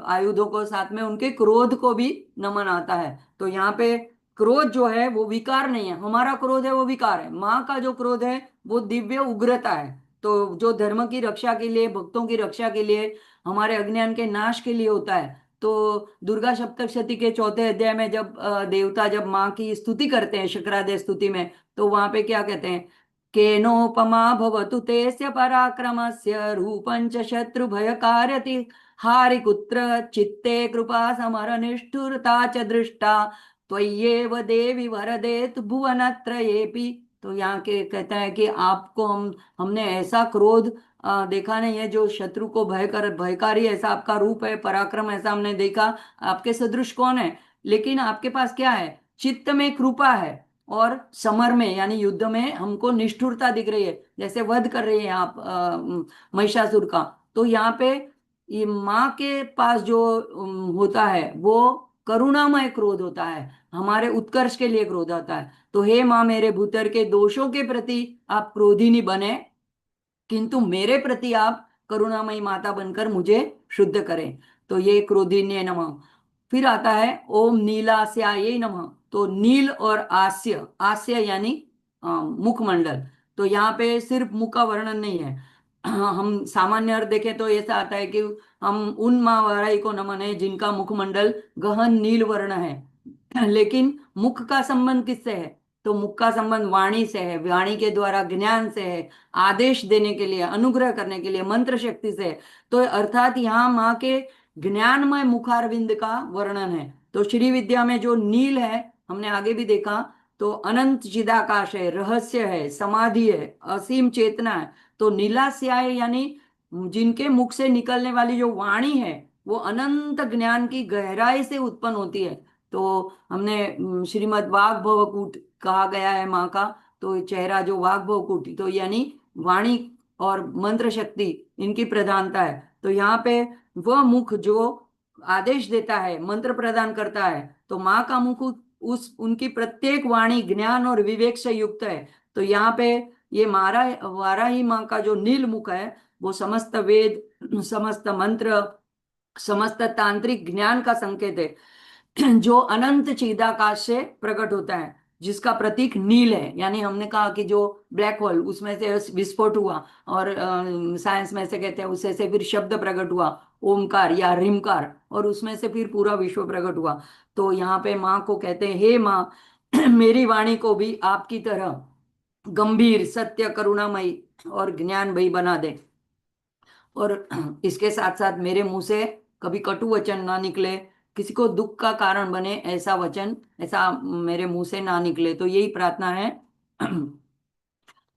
आयुधों को, साथ में उनके क्रोध को भी नमन आता है। तो यहाँ पे क्रोध जो है वो विकार नहीं है, हमारा क्रोध है वो विकार है। माँ का जो क्रोध है वो दिव्य उग्रता है। तो जो धर्म की रक्षा के लिए, भक्तों की रक्षा के लिए, हमारे अज्ञान के नाश के लिए होता है। तो दुर्गा सप्तशती के चौथे अध्याय में जब देवता जब माँ की स्तुति करते हैं, शक्रादे स्तुति में, तो वहां पे क्या कहते हैं, केनोपमा भवतु तेस्य पराक्रमस्य रूपं च शत्रु भयकारति हारिकुत्र चित्ते कृपा समर निष्ठुरता च दृष्टा त्वय्येव देवी वरदेतु भुवनत्रयेपि। तो यहाँ के कहता है कि आपको हमने ऐसा क्रोध देखा नहीं है जो शत्रु को भयकारी ऐसा आपका रूप है, पराक्रम ऐसा हमने देखा, आपके सदृश कौन है। लेकिन आपके पास क्या है, चित्त में कृपा है, और समर में यानी युद्ध में हमको निष्ठुरता दिख रही है, जैसे वध कर रही है आप महिषासुर का। तो यहाँ पे ये माँ के पास जो होता है वो करुणामय क्रोध होता है, हमारे उत्कर्ष के लिए क्रोध होता है। तो हे माँ, मेरे भूतर के दोषों के प्रति आप क्रोधी नहीं बने, किंतु मेरे प्रति आप करुणामयी माता बनकर मुझे शुद्ध करें। तो ये क्रोधिन्य नमः। फिर आता है ओम नीलास्याय नमः। तो नील और आस्य, आस्य यानी मुखमंडल। तो यहाँ पे सिर्फ मुख का वर्णन नहीं है। हम सामान्य अर्थ देखें तो ऐसा आता है कि हम उन माँ वाराई को नमन है जिनका मुखमंडल गहन नील वर्ण है। लेकिन मुख का संबंध किससे है, तो मुख का संबंध वाणी से है, वाणी के द्वारा ज्ञान से है, आदेश देने के लिए, अनुग्रह करने के लिए, मंत्र शक्ति से है। तो अर्थात यहाँ माँ के ज्ञानमय मुखारविंद का वर्णन है। तो श्री विद्या में जो नील है, हमने आगे भी देखा, तो अनंत चिदाकाश है, रहस्य है, समाधि है, असीम चेतना है। तो नीलास्याय यानी जिनके मुख से निकलने वाली जो वाणी है, वो अनंत ज्ञान की गहराई से उत्पन्न होती है। तो हमने श्रीमद् वाग भवकूट कहा गया है माँ का, तो चेहरा जो वाग भवकूट, तो यानी वाणी और मंत्र शक्ति, इनकी प्रधानता है। तो यहाँ पे वह मुख जो आदेश देता है, मंत्र प्रदान करता है, तो माँ का मुख उस उनकी प्रत्येक वाणी ज्ञान और विवेक से युक्त है। तो यहाँ पे ये मारा वाराही माँ का जो नील मुख है वो समस्त वेद, समस्त मंत्र, समस्त तांत्रिक ज्ञान का संकेत है, जो अनंत चिदाकाश से प्रकट होता है, जिसका प्रतीक नील है। यानी हमने कहा कि जो ब्लैक होल उसमें से विस्फोट हुआ, और साइंस में से कहते हैं उससे से फिर शब्द प्रकट हुआ, ओमकार या रिमकार, और उसमें से फिर पूरा विश्व प्रकट हुआ। तो यहाँ पे माँ को कहते हैं, हे माँ, मेरी वाणी को भी आपकी तरह गंभीर, सत्य, करुणामयी और ज्ञानमयी बना दे। और इसके साथ साथ मेरे मुंह से कभी कटु वचन ना निकले, किसी को दुख का कारण बने ऐसा वचन, ऐसा मेरे मुंह से ना निकले। तो यही प्रार्थना है।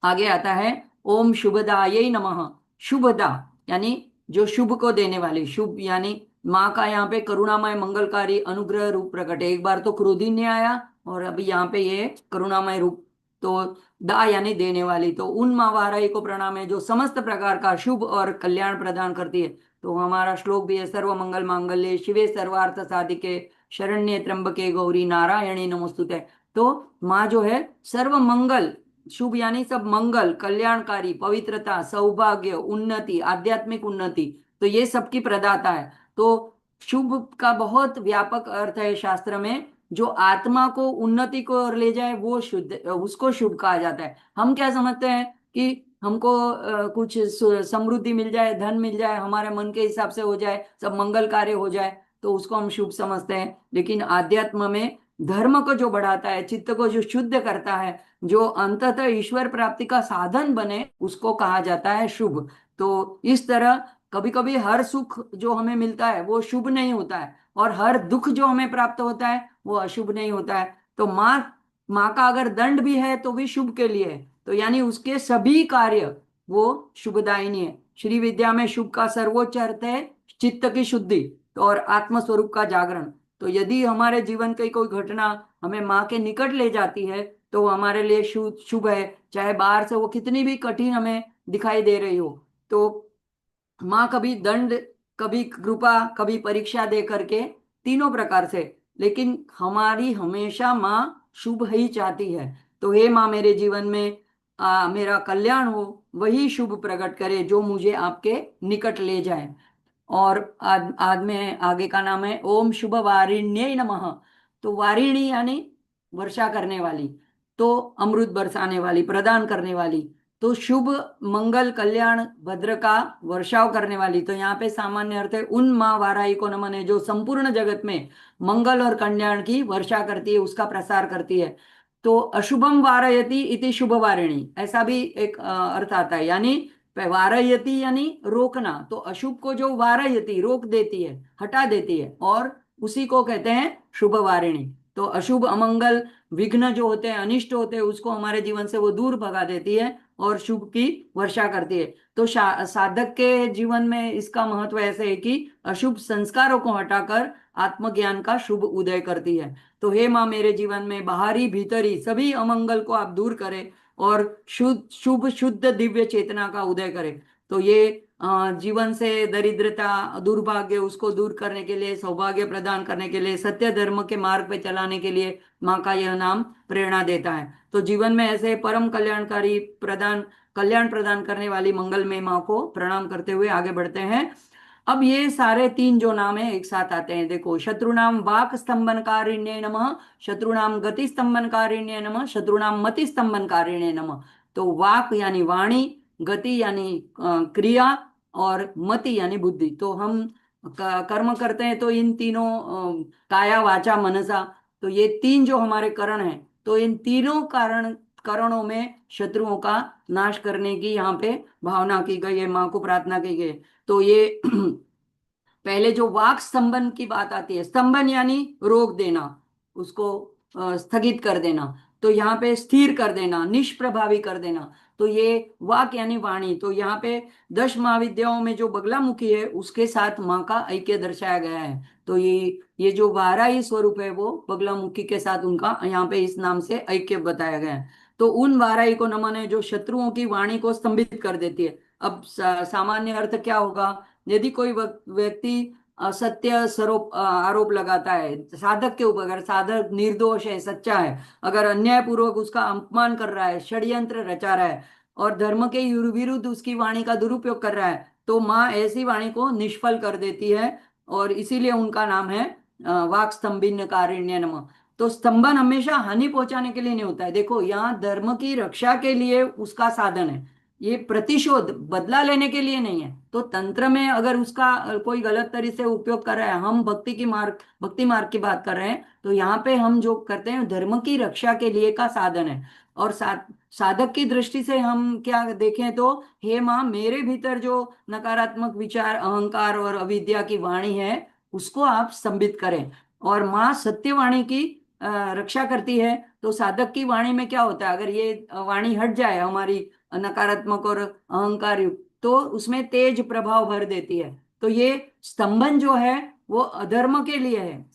आगे आता है, ओम शुभदायै नमः। शुभदा यानी जो शुभ को देने वाली, शुभ यानी माँ का यहाँ पे करुणामय मंगलकारी अनुग्रह रूप प्रकट है। एक बार तो क्रोधिन्य आया और अभी यहाँ पे ये करुणामय रूप। तो दा यानी देने वाली, तो उन माँ वाराही को प्रणाम है जो समस्त प्रकार का शुभ और कल्याण प्रदान करती है। तो हमारा श्लोक भी है, सर्व मंगल मांगल्ये शिवे सर्वार्थ साधिके शरण्ये त्र्यंबके गौरी नारायणी नमोस्तुते। तो माँ जो है सर्व मंगल, शुभ यानी सब मंगल, कल्याणकारी, पवित्रता, सौभाग्य, उन्नति, आध्यात्मिक उन्नति, तो ये सबकी प्रदाता है। तो शुभ का बहुत व्यापक अर्थ है शास्त्र में। जो आत्मा को उन्नति को ओर ले जाए वो शुद्ध, उसको शुभ कहा जाता है। हम क्या समझते हैं कि हमको कुछ समृद्धि मिल जाए, धन मिल जाए, हमारे मन के हिसाब से हो जाए, सब मंगल कार्य हो जाए, तो उसको हम शुभ समझते हैं। लेकिन आध्यात्म में धर्म को जो बढ़ाता है, चित्त को जो शुद्ध करता है, जो अंततः ईश्वर प्राप्ति का साधन बने, उसको कहा जाता है शुभ। तो इस तरह कभी कभी हर सुख जो हमें मिलता है वो शुभ नहीं होता है, और हर दुख जो हमें प्राप्त होता है वो अशुभ नहीं होता है। तो माँ माँ का अगर दंड भी है तो भी शुभ के लिए है। तो यानी उसके सभी कार्य वो शुभदायिनी है। श्री विद्या में शुभ का सर्वोच्च अर्थ है चित्त की शुद्धि और आत्म स्वरूप का जागरण। तो यदि हमारे जीवन की कोई घटना हमें माँ के निकट ले जाती है तो वो हमारे लिए शुभ शुभ है, चाहे बाहर से वो कितनी भी कठिन हमें दिखाई दे रही हो। तो माँ कभी दंड, कभी कृपा, कभी परीक्षा दे करके, तीनों प्रकार से, लेकिन हमारी हमेशा माँ शुभ ही चाहती है। तो हे माँ, मेरे जीवन में मेरा कल्याण हो, वही शुभ प्रकट करे जो मुझे आपके निकट ले जाए। और आज में आगे का नाम है ओम शुभ वारिण्य नमः। तो वारिणी यानी वर्षा करने वाली, तो अमृत बरसाने वाली, प्रदान करने वाली। तो शुभ, मंगल, कल्याण, भद्र का वर्षाव करने वाली। तो यहाँ पे सामान्य अर्थ है उन माँ वाराही को नमन है जो संपूर्ण जगत में मंगल और कल्याण की वर्षा करती है, उसका प्रसार करती है। तो अशुभम वारयति इति शुभ वारिणी, ऐसा भी एक अर्थ आता है। यानी वारयति यानी रोकना, तो अशुभ को जो वारयति रोक देती है, हटा देती है, और उसी को कहते हैं शुभ वारिणी। तो अशुभ, अमंगल, विघ्न जो होते हैं, अनिष्ट होते हैं, उसको हमारे जीवन से वो दूर भगा देती है और शुभ की वर्षा करती है। तो साधक के जीवन में इसका महत्व ऐसे है कि अशुभ संस्कारों को हटाकर आत्मज्ञान का शुभ उदय करती है। तो हे माँ, मेरे जीवन में बाहरी भीतरी सभी अमंगल को आप दूर करें और शुद्ध, शुभ, शुद्ध दिव्य चेतना का उदय करें। तो ये जीवन से दरिद्रता, दुर्भाग्य, उसको दूर करने के लिए, सौभाग्य प्रदान करने के लिए, सत्य धर्म के मार्ग पे चलाने के लिए माँ का यह नाम प्रेरणा देता है। तो जीवन में ऐसे परम कल्याणकारी, कल्याण प्रदान करने वाली मंगलमय माँ को प्रणाम करते हुए आगे बढ़ते हैं। अब ये सारे तीन जो नाम है एक साथ आते हैं। देखो, शत्रुनाम वाक स्तंभनकारिण्य नमः, शत्रुनाम गति स्तंभनकारिण्य नमः, शत्रुनाम मति स्तंभनकारिण्य नमः। तो वाक यानी वाणी, गति यानी क्रिया, और मति यानी बुद्धि। तो हम कर्म करते हैं तो इन तीनों, काया वाचा मनसा, तो ये तीन जो हमारे करण हैं, तो इन तीनों करणों में शत्रुओं का नाश करने की यहाँ पे भावना की गई है, माँ को प्रार्थना की गई है। तो ये पहले जो वाक स्तंभन की बात आती है, स्तंभन यानी रोक देना, उसको स्थगित कर देना। तो यहाँ पे स्थिर कर देना, निष्प्रभावी कर देना। तो ये वाक यानी वाणी। तो यहाँ पे 10 महाविद्याओं में जो बगलामुखी है उसके साथ माँ का ऐक्य दर्शाया गया है। तो ये जो वाराही स्वरूप है वो बगलामुखी के साथ उनका यहाँ पे इस नाम से ऐक्य बताया गया है। तो उन वाराही को नमन है जो शत्रुओं की वाणी को स्तंभित कर देती है। अब सामान्य अर्थ क्या होगा? यदि कोई व्यक्ति असत्य आरोप लगाता है साधक के ऊपर, अगर साधक निर्दोष है, सच्चा है, अगर अन्यायपूर्वक उसका अपमान कर रहा है, षड्यंत्र रचा रहा है और धर्म के विरुद्ध उसकी वाणी का दुरुपयोग कर रहा है, तो माँ ऐसी वाणी को निष्फल कर देती है। और इसीलिए उनका नाम है वाक स्तंभिन कारिण्य नमः। तो स्तंभन हमेशा हानि पहुंचाने के लिए नहीं होता है, देखो यहाँ धर्म की रक्षा के लिए उसका साधन है, ये प्रतिशोध बदला लेने के लिए नहीं है। तो तंत्र में अगर उसका कोई गलत तरीके से उपयोग कर रहा है, हम भक्ति मार्ग की बात कर रहे हैं, तो यहाँ पे हम जो करते हैं धर्म की रक्षा के लिए का साधन है। और साधक की दृष्टि से हम क्या देखें तो, हे माँ मेरे भीतर जो नकारात्मक विचार, अहंकार और अविद्या की वाणी है उसको आप स्तंभित करें। और माँ सत्यवाणी की रक्षा करती है। तो साधक की वाणी में क्या होता है, अगर ये वाणी हट जाए हमारी नकारात्मक और अहंकार युक्त, तो उसमें तेज प्रभाव भर देती है। तो ये स्तंभन जो है वो अधर्म के लिए है,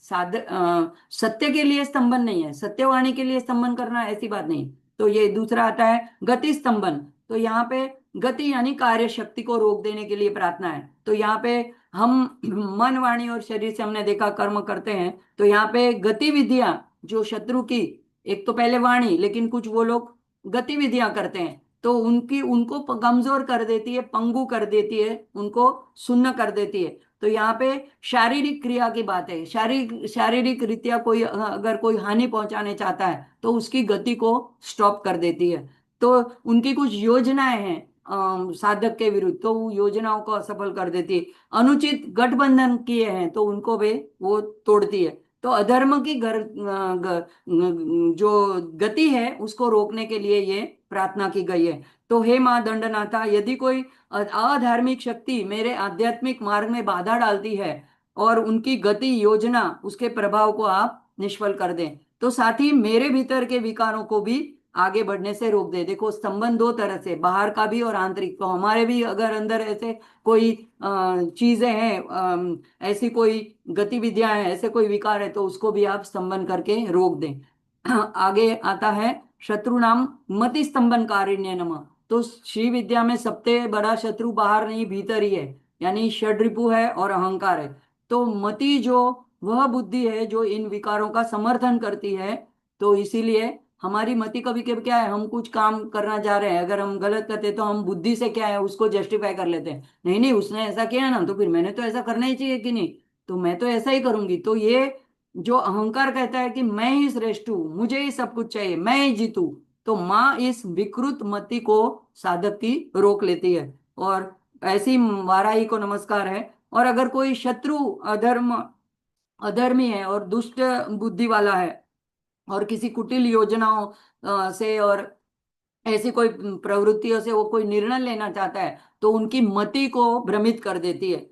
सत्य के लिए स्तंभन नहीं है, सत्यवाणी के लिए स्तंभन करना ऐसी बात नहीं। तो ये दूसरा आता है गति स्तंभन। तो यहाँ पे गति यानी कार्य शक्ति को रोक देने के लिए प्रार्थना है। तो यहाँ पे हम मन वाणी और शरीर से हमने देखा कर्म करते हैं, तो यहाँ पे गतिविधियां जो शत्रु की, एक तो पहले वाणी, लेकिन कुछ वो लोग गतिविधियां करते हैं तो उनकी उनको कमजोर कर देती है, पंगु कर देती है, उनको सुन्न कर देती है। तो यहाँ पे शारीरिक क्रिया की बात है, शारीरिक शारीरिक रीत्या कोई अगर कोई हानि पहुंचाने चाहता है तो उसकी गति को स्टॉप कर देती है। तो उनकी कुछ योजनाएं हैं साधक के विरुद्ध, तो वो योजनाओं को असफल कर देती है। अनुचित गठबंधन किए हैं तो उनको भी वो तोड़ती है। तो अधर्म की जो गति है उसको रोकने के लिए ये प्रार्थना की गई है। तो हे माँ दंडनाथा, यदि कोई अधार्मिक शक्ति मेरे आध्यात्मिक मार्ग में बाधा डालती है और उनकी गति योजना उसके प्रभाव को आप निष्फल कर दें, तो साथ ही मेरे भीतर के विकारों को भी आगे बढ़ने से रोक दे। देखो स्तंभन दो तरह से, बाहर का भी और आंतरिक। तो हमारे भी अगर अंदर ऐसे कोई चीजें हैं, ऐसी कोई गतिविधियां हैं, ऐसे कोई विकार है, तो उसको भी आप स्तंभन करके रोक दें। आगे आता है शत्रु नाम मति स्तंभन कारिण्य नमः। तो श्री विद्या में सबसे बड़ा शत्रु बाहर नहीं भीतर ही है, यानी षड्रिपु है और अहंकार है। तो मति जो वह बुद्धि है जो इन विकारों का समर्थन करती है। तो इसीलिए हमारी मति कभी कभी क्या है, हम कुछ काम करना चाह रहे हैं, अगर हम गलत करते हैं तो हम बुद्धि से क्या है उसको जस्टिफाई कर लेते हैं, नहीं नहीं उसने ऐसा किया ना तो फिर मैंने तो ऐसा करना ही चाहिए कि नहीं, तो मैं तो ऐसा ही करूंगी। तो ये जो अहंकार कहता है कि मैं ही श्रेष्ठ हूं, मुझे ही सब कुछ चाहिए, मैं ही जीतू, तो माँ इस विकृत मति को साधक की रोक लेती है। और ऐसी वाराही को नमस्कार है। और अगर कोई शत्रु अधर्मी है और दुष्ट बुद्धि वाला है और किसी कुटिल योजनाओं से और ऐसी कोई प्रवृत्तियों से वो कोई निर्णय लेना चाहता है, तो उनकी मति को भ्रमित कर देती है।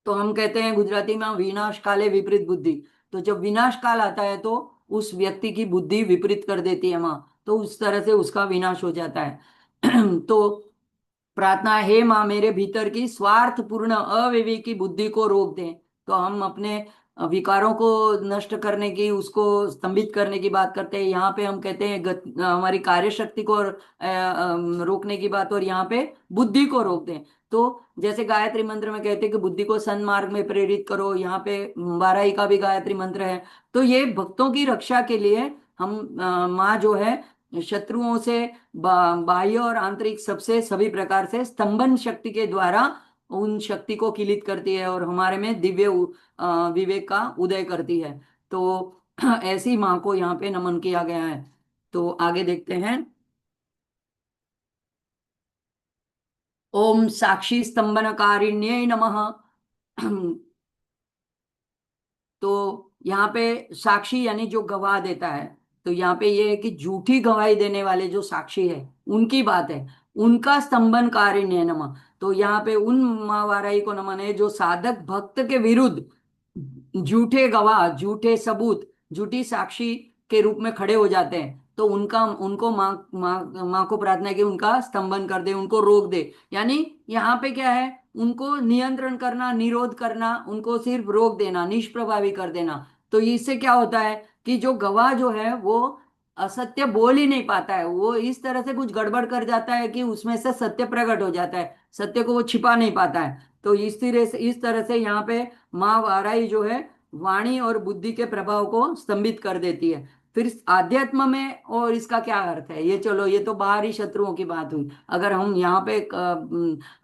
तो हम कहते हैं गुजराती में, विनाश काले विपरीत बुद्धि। तो जब विनाश काल आता है तो उस व्यक्ति की बुद्धि विपरीत कर देती है माँ, तो उस तरह से उसका विनाश हो जाता है। तो प्रार्थना है, हे माँ मेरे भीतर की स्वार्थ पूर्ण अविवेकी बुद्धि को रोक दें। तो हम अपने विकारों को नष्ट करने की, उसको स्तंभित करने की बात करते हैं, यहाँ पे हम कहते हैं हमारी कार्य शक्ति को रोकने की बात, और यहाँ पे बुद्धि को रोक दें। तो जैसे गायत्री मंत्र में कहते हैं कि बुद्धि को सन्मार्ग में प्रेरित करो, यहाँ पे बाराही का भी गायत्री मंत्र है। तो ये भक्तों की रक्षा के लिए हम माँ जो है शत्रुओं से बाह्य और आंतरिक सबसे सभी प्रकार से स्तंभन शक्ति के द्वारा उन शक्ति को किलित करती है और हमारे में दिव्य विवेक का उदय करती है। तो ऐसी माँ को यहाँ पे नमन किया गया है। तो आगे देखते हैं। ओम साक्षी स्तंभन कारिण्य नमः। तो यहाँ पे साक्षी यानी जो गवाह देता है। तो यहाँ पे ये है कि झूठी गवाही देने वाले जो साक्षी है उनकी बात है, उनका स्तंभन कारिण्य नमः। तो यहाँ पे उन महावाराही को नमन है जो साधक भक्त के विरुद्ध झूठे गवाह, झूठे सबूत, झूठी साक्षी के रूप में खड़े हो जाते हैं। तो उनका उनको माँ को प्रार्थना है कि उनका स्तंभन कर दे, उनको रोक दे। यानी यहाँ पे क्या है, उनको नियंत्रण करना, निरोध करना, उनको सिर्फ रोक देना, निष्प्रभावी कर देना। तो इससे क्या होता है कि जो गवाह जो है वो असत्य बोल ही नहीं पाता है, वो इस तरह से कुछ गड़बड़ कर जाता है कि उसमें से सत्य प्रकट हो जाता है, सत्य को वो छिपा नहीं पाता है। तो इस तरह से यहाँ पे माँ वाराही जो है वाणी और बुद्धि के प्रभाव को स्तंभित कर देती है। फिर आध्यात्म में और इसका क्या अर्थ है, ये चलो ये तो बाहरी शत्रुओं की बात हुई। अगर हम यहाँ पे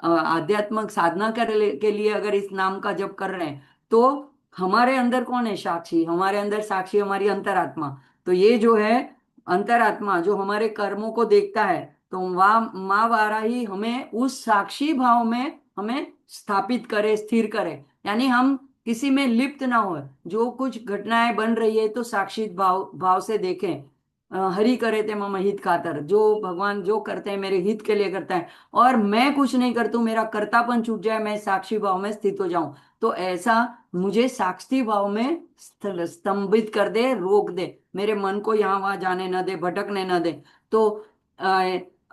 आध्यात्मिक साधना के लिए अगर इस नाम का जप कर रहे हैं, तो हमारे अंदर कौन है साक्षी, हमारे अंदर साक्षी हमारी अंतरात्मा। तो ये जो है अंतरात्मा जो हमारे कर्मों को देखता है, तो वह माँ वाराही हमें उस साक्षी भाव में हमें स्थापित करे, स्थिर करे। यानी हम किसी में लिप्त ना हो, जो कुछ घटनाएं बन रही है तो साक्षी भाव भाव से देखें। हरि करे ते मम हित खातर, जो भगवान जो करते हैं मेरे हित के लिए करता है, और मैं कुछ नहीं करता हूं, मेरा कर्तापन छूट जाए, मैं साक्षी भाव में स्थित हो जाऊं। तो ऐसा मुझे साक्षी भाव में स्तंभित कर दे, रोक दे, मेरे मन को यहाँ वहां जाने न दे, भटकने न दे। तो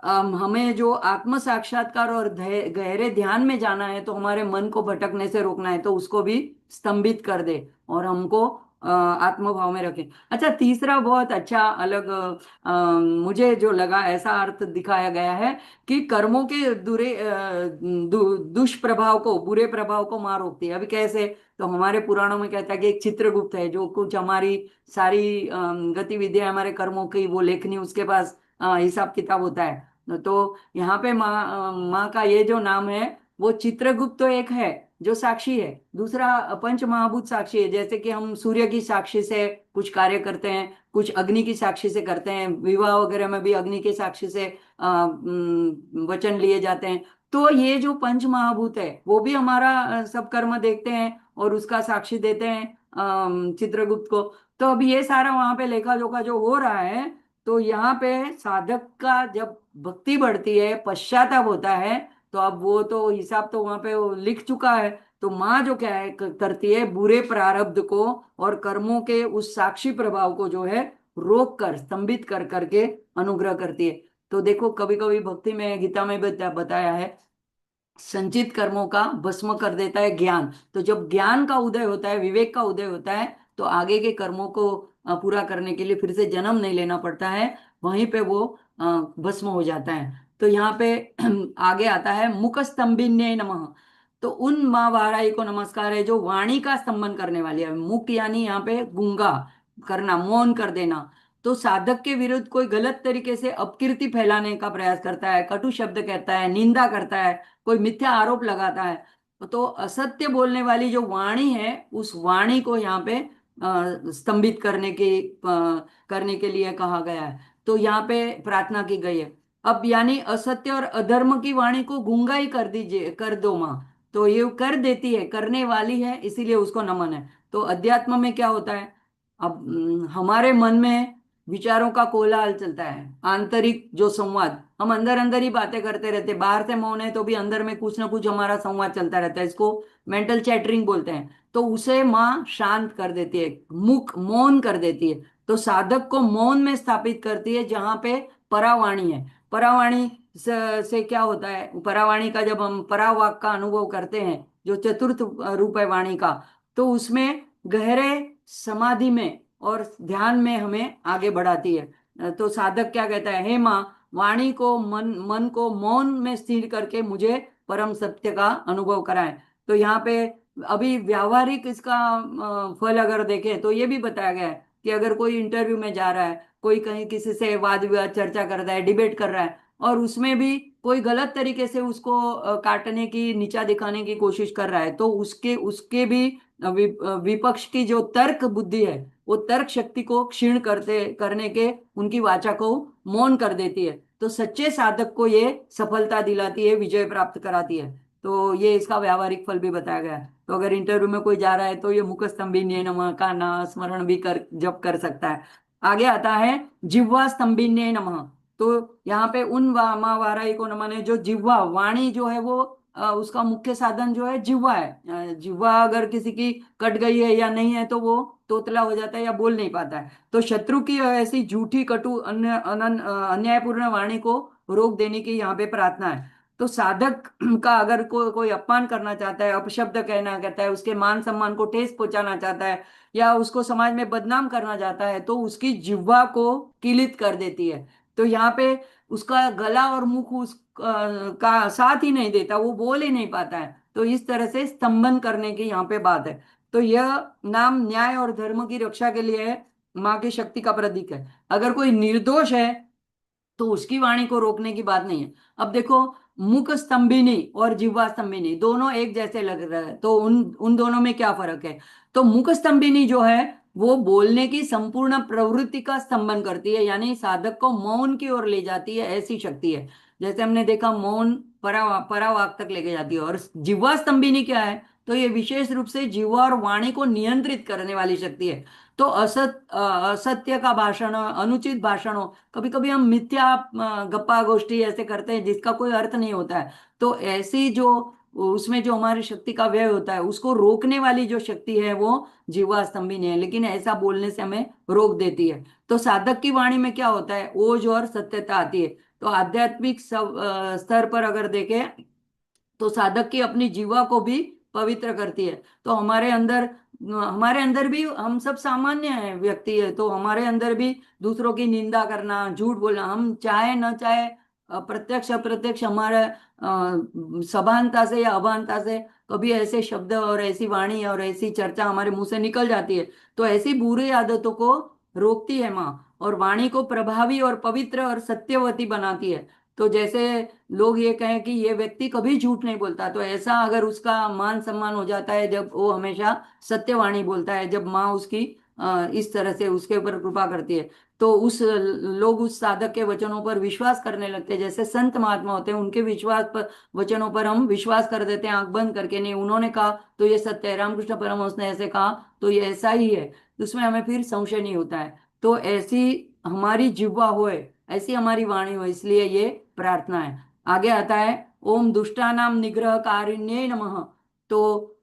हमें जो आत्म साक्षात्कार और गहरे ध्यान में जाना है, तो हमारे मन को भटकने से रोकना है, तो उसको भी स्तंभित कर दे और हमको आत्म भाव में रखे। अच्छा, तीसरा बहुत अच्छा अलग मुझे जो लगा, ऐसा अर्थ दिखाया गया है कि कर्मों के दुष्प्रभाव को, बुरे प्रभाव को मार रोकती है। अभी कैसे, तो हमारे पुराणों में कहता है कि एक चित्रगुप्त है जो कुछ हमारी सारी गतिविधियां, हमारे कर्मों की वो लेखनी उसके पास हिसाब किताब होता है। तो यहाँ पे माँ का ये जो नाम है, वो चित्रगुप्त तो एक है जो साक्षी है, दूसरा पंच महाभूत साक्षी है। जैसे कि हम सूर्य की साक्षी से कुछ कार्य करते हैं, कुछ अग्नि की साक्षी से करते हैं, विवाह वगैरह में भी अग्नि के साक्षी से वचन लिए जाते हैं। तो ये जो पंच महाभूत है वो भी हमारा सब कर्म देखते हैं और उसका साक्षी देते हैं चित्रगुप्त को। तो अब ये सारा वहां पे लेखा जोखा जो हो रहा है, तो यहाँ पे साधक का जब भक्ति बढ़ती है, पश्चाताप होता है, तो अब वो तो हिसाब तो वहां पे वो लिख चुका है। तो माँ जो क्या है करती है, बुरे प्रारब्ध को और कर्मों के उस साक्षी प्रभाव को जो है रोक कर, स्तंभित कर करके अनुग्रह करती है। तो देखो, कभी कभी भक्ति में, गीता में बताया है, संचित कर्मों का भस्म कर देता है ज्ञान। तो जब ज्ञान का उदय होता है, विवेक का उदय होता है, तो आगे के कर्मों को पूरा करने के लिए फिर से जन्म नहीं लेना पड़ता है, वहीं पे वो भस्म हो जाता है। तो यहाँ पे आगे आता है मुख स्तंभिन्य नमः। तो उन माँ वाराही को नमस्कार है जो वाणी का स्तंभन करने वाली है। मुख यानी यहाँ पे गूंगा करना, मौन कर देना। तो साधक के विरुद्ध कोई गलत तरीके से अपकीर्ति फैलाने का प्रयास करता है, कटु शब्द कहता है, निंदा करता है, कोई मिथ्या आरोप लगाता है, तो असत्य बोलने वाली जो वाणी है, उस वाणी को यहाँ पे स्तंभित करने के लिए कहा गया है। तो यहाँ पे प्रार्थना की गई है। अब यानी असत्य और अधर्म की वाणी को गूंगा ही कर दीजिए, कर दो माँ। तो ये कर देती है, करने वाली है, इसीलिए उसको नमन है। तो अध्यात्म में क्या होता है, अब हमारे मन में विचारों का कोलाहल चलता है, आंतरिक जो संवाद, हम अंदर अंदर ही बातें करते रहते हैं, बाहर से मौन है तो भी अंदर में कुछ ना कुछ हमारा संवाद चलता रहता है, इसको मेंटल चैटरिंग बोलते हैं। तो उसे माँ शांत कर देती है, मुख मौन कर देती है। तो साधक को मौन में स्थापित करती है, जहां पे परावाणी है। परावाणी से क्या होता है, परावाणी का जब हम परावाक का अनुभव करते हैं, जो चतुर्थ रूप है वाणी का, तो उसमें गहरे समाधि में और ध्यान में हमें आगे बढ़ाती है। तो साधक क्या कहता है, हे माँ, वाणी को, मन मन को मौन में स्थिर करके मुझे परम सत्य का अनुभव कराएं। तो यहाँ पे अभी व्यावहारिक इसका फल अगर देखें, तो ये भी बताया गया है कि अगर कोई इंटरव्यू में जा रहा है, कोई कहीं किसी से वाद विवाद चर्चा कर रहा है, डिबेट कर रहा है, और उसमें भी कोई गलत तरीके से उसको काटने की, नीचा दिखाने की कोशिश कर रहा है, तो उसके उसके भी विपक्ष की जो तर्क बुद्धि है, वो तर्क शक्ति को क्षीण करने के उनकी वाचा को मौन कर देती है। तो सच्चे साधक को ये सफलता दिलाती है, विजय प्राप्त कराती है। तो ये इसका व्यावहारिक फल भी बताया गया है। तो अगर इंटरव्यू में कोई जा रहा है, तो ये मुख स्तंभिन्य नमः का ना स्मरण भी कर जप कर सकता है। आगे आता है जिह्वा स्तंभिन्य नमः। तो यहाँ पे उन माँ वाराही को नमन है जो जिह्वा, वाणी जो है वो उसका मुख्य साधन जो है जिह्वा है। जिह्वा अगर किसी की कट गई है या नहीं है, तो वो तोतला हो जाता है या बोल नहीं पाता है। तो शत्रु की ऐसी झूठी, कटु, अन्यायपूर्ण वाणी को रोक देने की यहाँ पे प्रार्थना है। तो साधक का अगर कोई अपमान करना चाहता है, अपशब्द कहना कहता है, उसके मान सम्मान को ठेस पहुंचाना चाहता है, या उसको समाज में बदनाम करना चाहता है, तो उसकी जिह्वा को किलित कर देती है। तो यहाँ पे उसका गला और मुख का साथ ही नहीं देता, वो बोल ही नहीं पाता है। तो इस तरह से स्तंभन करने की यहाँ पे बात है। तो यह नाम न्याय और धर्म की रक्षा के लिए है, माँ की शक्ति का प्रतीक है। अगर कोई निर्दोष है तो उसकी वाणी को रोकने की बात नहीं है। अब देखो, मुख स्तंभिनी और जिह्वा स्तंभिनी दोनों एक जैसे लग रहे हैं, तो उन उन दोनों में क्या फर्क है? तो मुख स्तंभिनी जो है वो बोलने की संपूर्ण प्रवृत्ति का स्तंभन करती है, यानी साधक को मौन की ओर ले जाती है, ऐसी शक्ति है। जैसे हमने देखा, मौन परावाक तक लेके जाती है। और जिह्वा स्तंभिनी क्या है? तो ये विशेष रूप से जिह्वा और वाणी को नियंत्रित करने वाली शक्ति है। तो असत्य का भाषण, अनुचित भाषण हो, कभी कभी हम मिथ्या गप्पा गोष्ठी ऐसे करते हैं जिसका कोई अर्थ नहीं होता है, तो ऐसी जो उसमें जो हमारी शक्ति का व्यय होता है उसको रोकने वाली जो शक्ति है वो जिह्वा स्तंभिनी है, लेकिन ऐसा बोलने से हमें रोक देती है। तो साधक की वाणी में क्या होता है? ओज और सत्यता आती है। तो आध्यात्मिक स्तर पर अगर देखें तो साधक की अपनी जीवा को भी पवित्र करती है। तो हमारे अंदर भी, हम सब सामान्य है व्यक्ति है, तो हमारे अंदर भी दूसरों की निंदा करना, झूठ बोलना, हम चाहे न चाहे प्रत्यक्ष अप्रत्यक्ष हमारे सभानता से या अभानता से कभी ऐसे शब्द और ऐसी वाणी और ऐसी चर्चा हमारे मुंह से निकल जाती है। तो ऐसी बुरी आदतों को रोकती है माँ, और वाणी को प्रभावी और पवित्र और सत्यवती बनाती है। तो जैसे लोग ये कहें कि ये व्यक्ति कभी झूठ नहीं बोलता, तो ऐसा अगर उसका मान सम्मान हो जाता है जब वो हमेशा सत्यवाणी बोलता है, जब माँ उसकी इस तरह से उसके ऊपर कृपा करती है, तो उस लोग उस साधक के वचनों पर विश्वास करने लगते हैं। जैसे संत महात्मा होते हैं, उनके विश्वास पर, वचनों पर हम विश्वास कर देते हैं आंख बंद करके, नहीं उन्होंने कहा तो ये सत्य है, रामकृष्ण परमहंस ने ऐसे कहा तो ये ऐसा ही है, उसमें हमें फिर संशय नहीं होता है। तो ऐसी हमारी जिह्वा होए, ऐसी हमारी वाणी हो, इसलिए ये प्रार्थना है। आगे आता है, ओम दुष्टानाम निग्रह कारिण्ये नमः। तो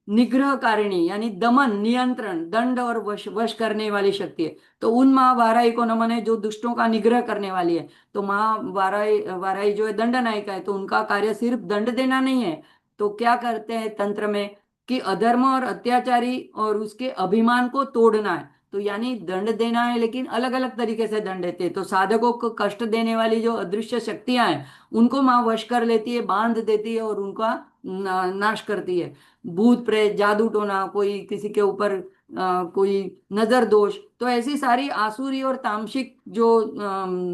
निग्रह कारिणी यानी दमन, नियंत्रण, दंड और वश वश करने वाली शक्ति है। तो उन माँ वाराही को नमन है जो दुष्टों का निग्रह करने वाली है। तो माँ वाराही वाराही जो है दंड नायिका है, तो उनका कार्य सिर्फ दंड देना नहीं है। तो क्या करते हैं तंत्र में कि अधर्म और अत्याचारी और उसके अभिमान को तोड़ना है। तो यानी दंड देना है, लेकिन अलग अलग तरीके से दंड देते हैं। तो साधकों को कष्ट देने वाली जो अदृश्य शक्तियां हैं उनको माँ वश कर लेती है, बांध देती है और उनका नाश करती है। भूत प्रेत, जादू टोना, कोई किसी के ऊपर कोई नजर दोष, तो ऐसी सारी आसुरी और तामसिक जो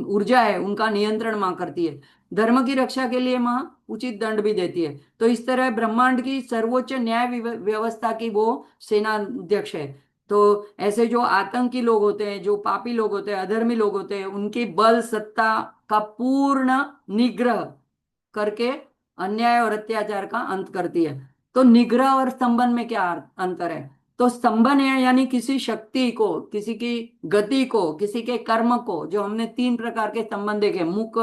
ऊर्जा है उनका नियंत्रण माँ करती है। धर्म की रक्षा के लिए माँ उचित दंड भी देती है। तो इस तरह ब्रह्मांड की सर्वोच्च न्याय व्यवस्था की वो सेनाध्यक्ष है। तो ऐसे जो आतंकी लोग होते हैं, जो पापी लोग होते हैं, अधर्मी लोग होते हैं, उनकी बल सत्ता का पूर्ण निग्रह करके अन्याय और अत्याचार का अंत करती है। तो निग्रह और स्तंभन में क्या अंतर है? तो स्तंभन है यानी किसी शक्ति को, किसी की गति को, किसी के कर्म को, जो हमने तीन प्रकार के स्तंभन देखे, मुख,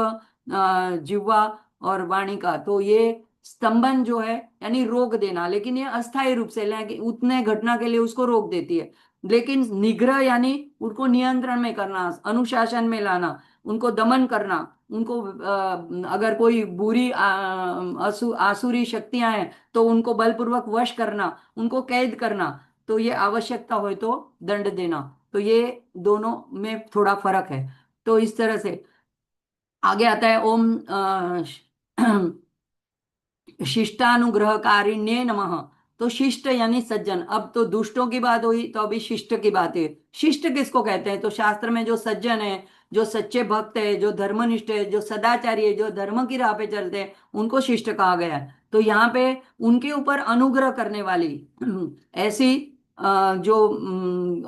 जिह्वा और वाणी का, तो ये स्तंभन जो है यानी रोक देना, लेकिन ये अस्थायी रूप से, लेकिन उतने घटना के लिए उसको रोक देती है। लेकिन निग्रह यानी उनको नियंत्रण में करना, अनुशासन में लाना, उनको दमन करना, उनको अगर कोई बुरी आसुरी शक्तियां हैं तो उनको बलपूर्वक वश करना, उनको कैद करना, तो ये आवश्यकता हो तो दंड देना। तो ये दोनों में थोड़ा फर्क है। तो इस तरह से आगे आता है, ओम शिष्टानुग्रहकारिण्ये नमः। तो शिष्ट यानी सज्जन। अब तो दुष्टों की बात हुई, तो अभी शिष्ट की बात है। शिष्ट किसको कहते हैं? तो शास्त्र में जो सज्जन है, जो सच्चे भक्त है, जो धर्मनिष्ठ है, जो सदाचारी है, जो धर्म की राह पे चलते हैं, उनको शिष्ट कहा गया है। तो यहाँ पे उनके ऊपर अनुग्रह करने वाली ऐसी जो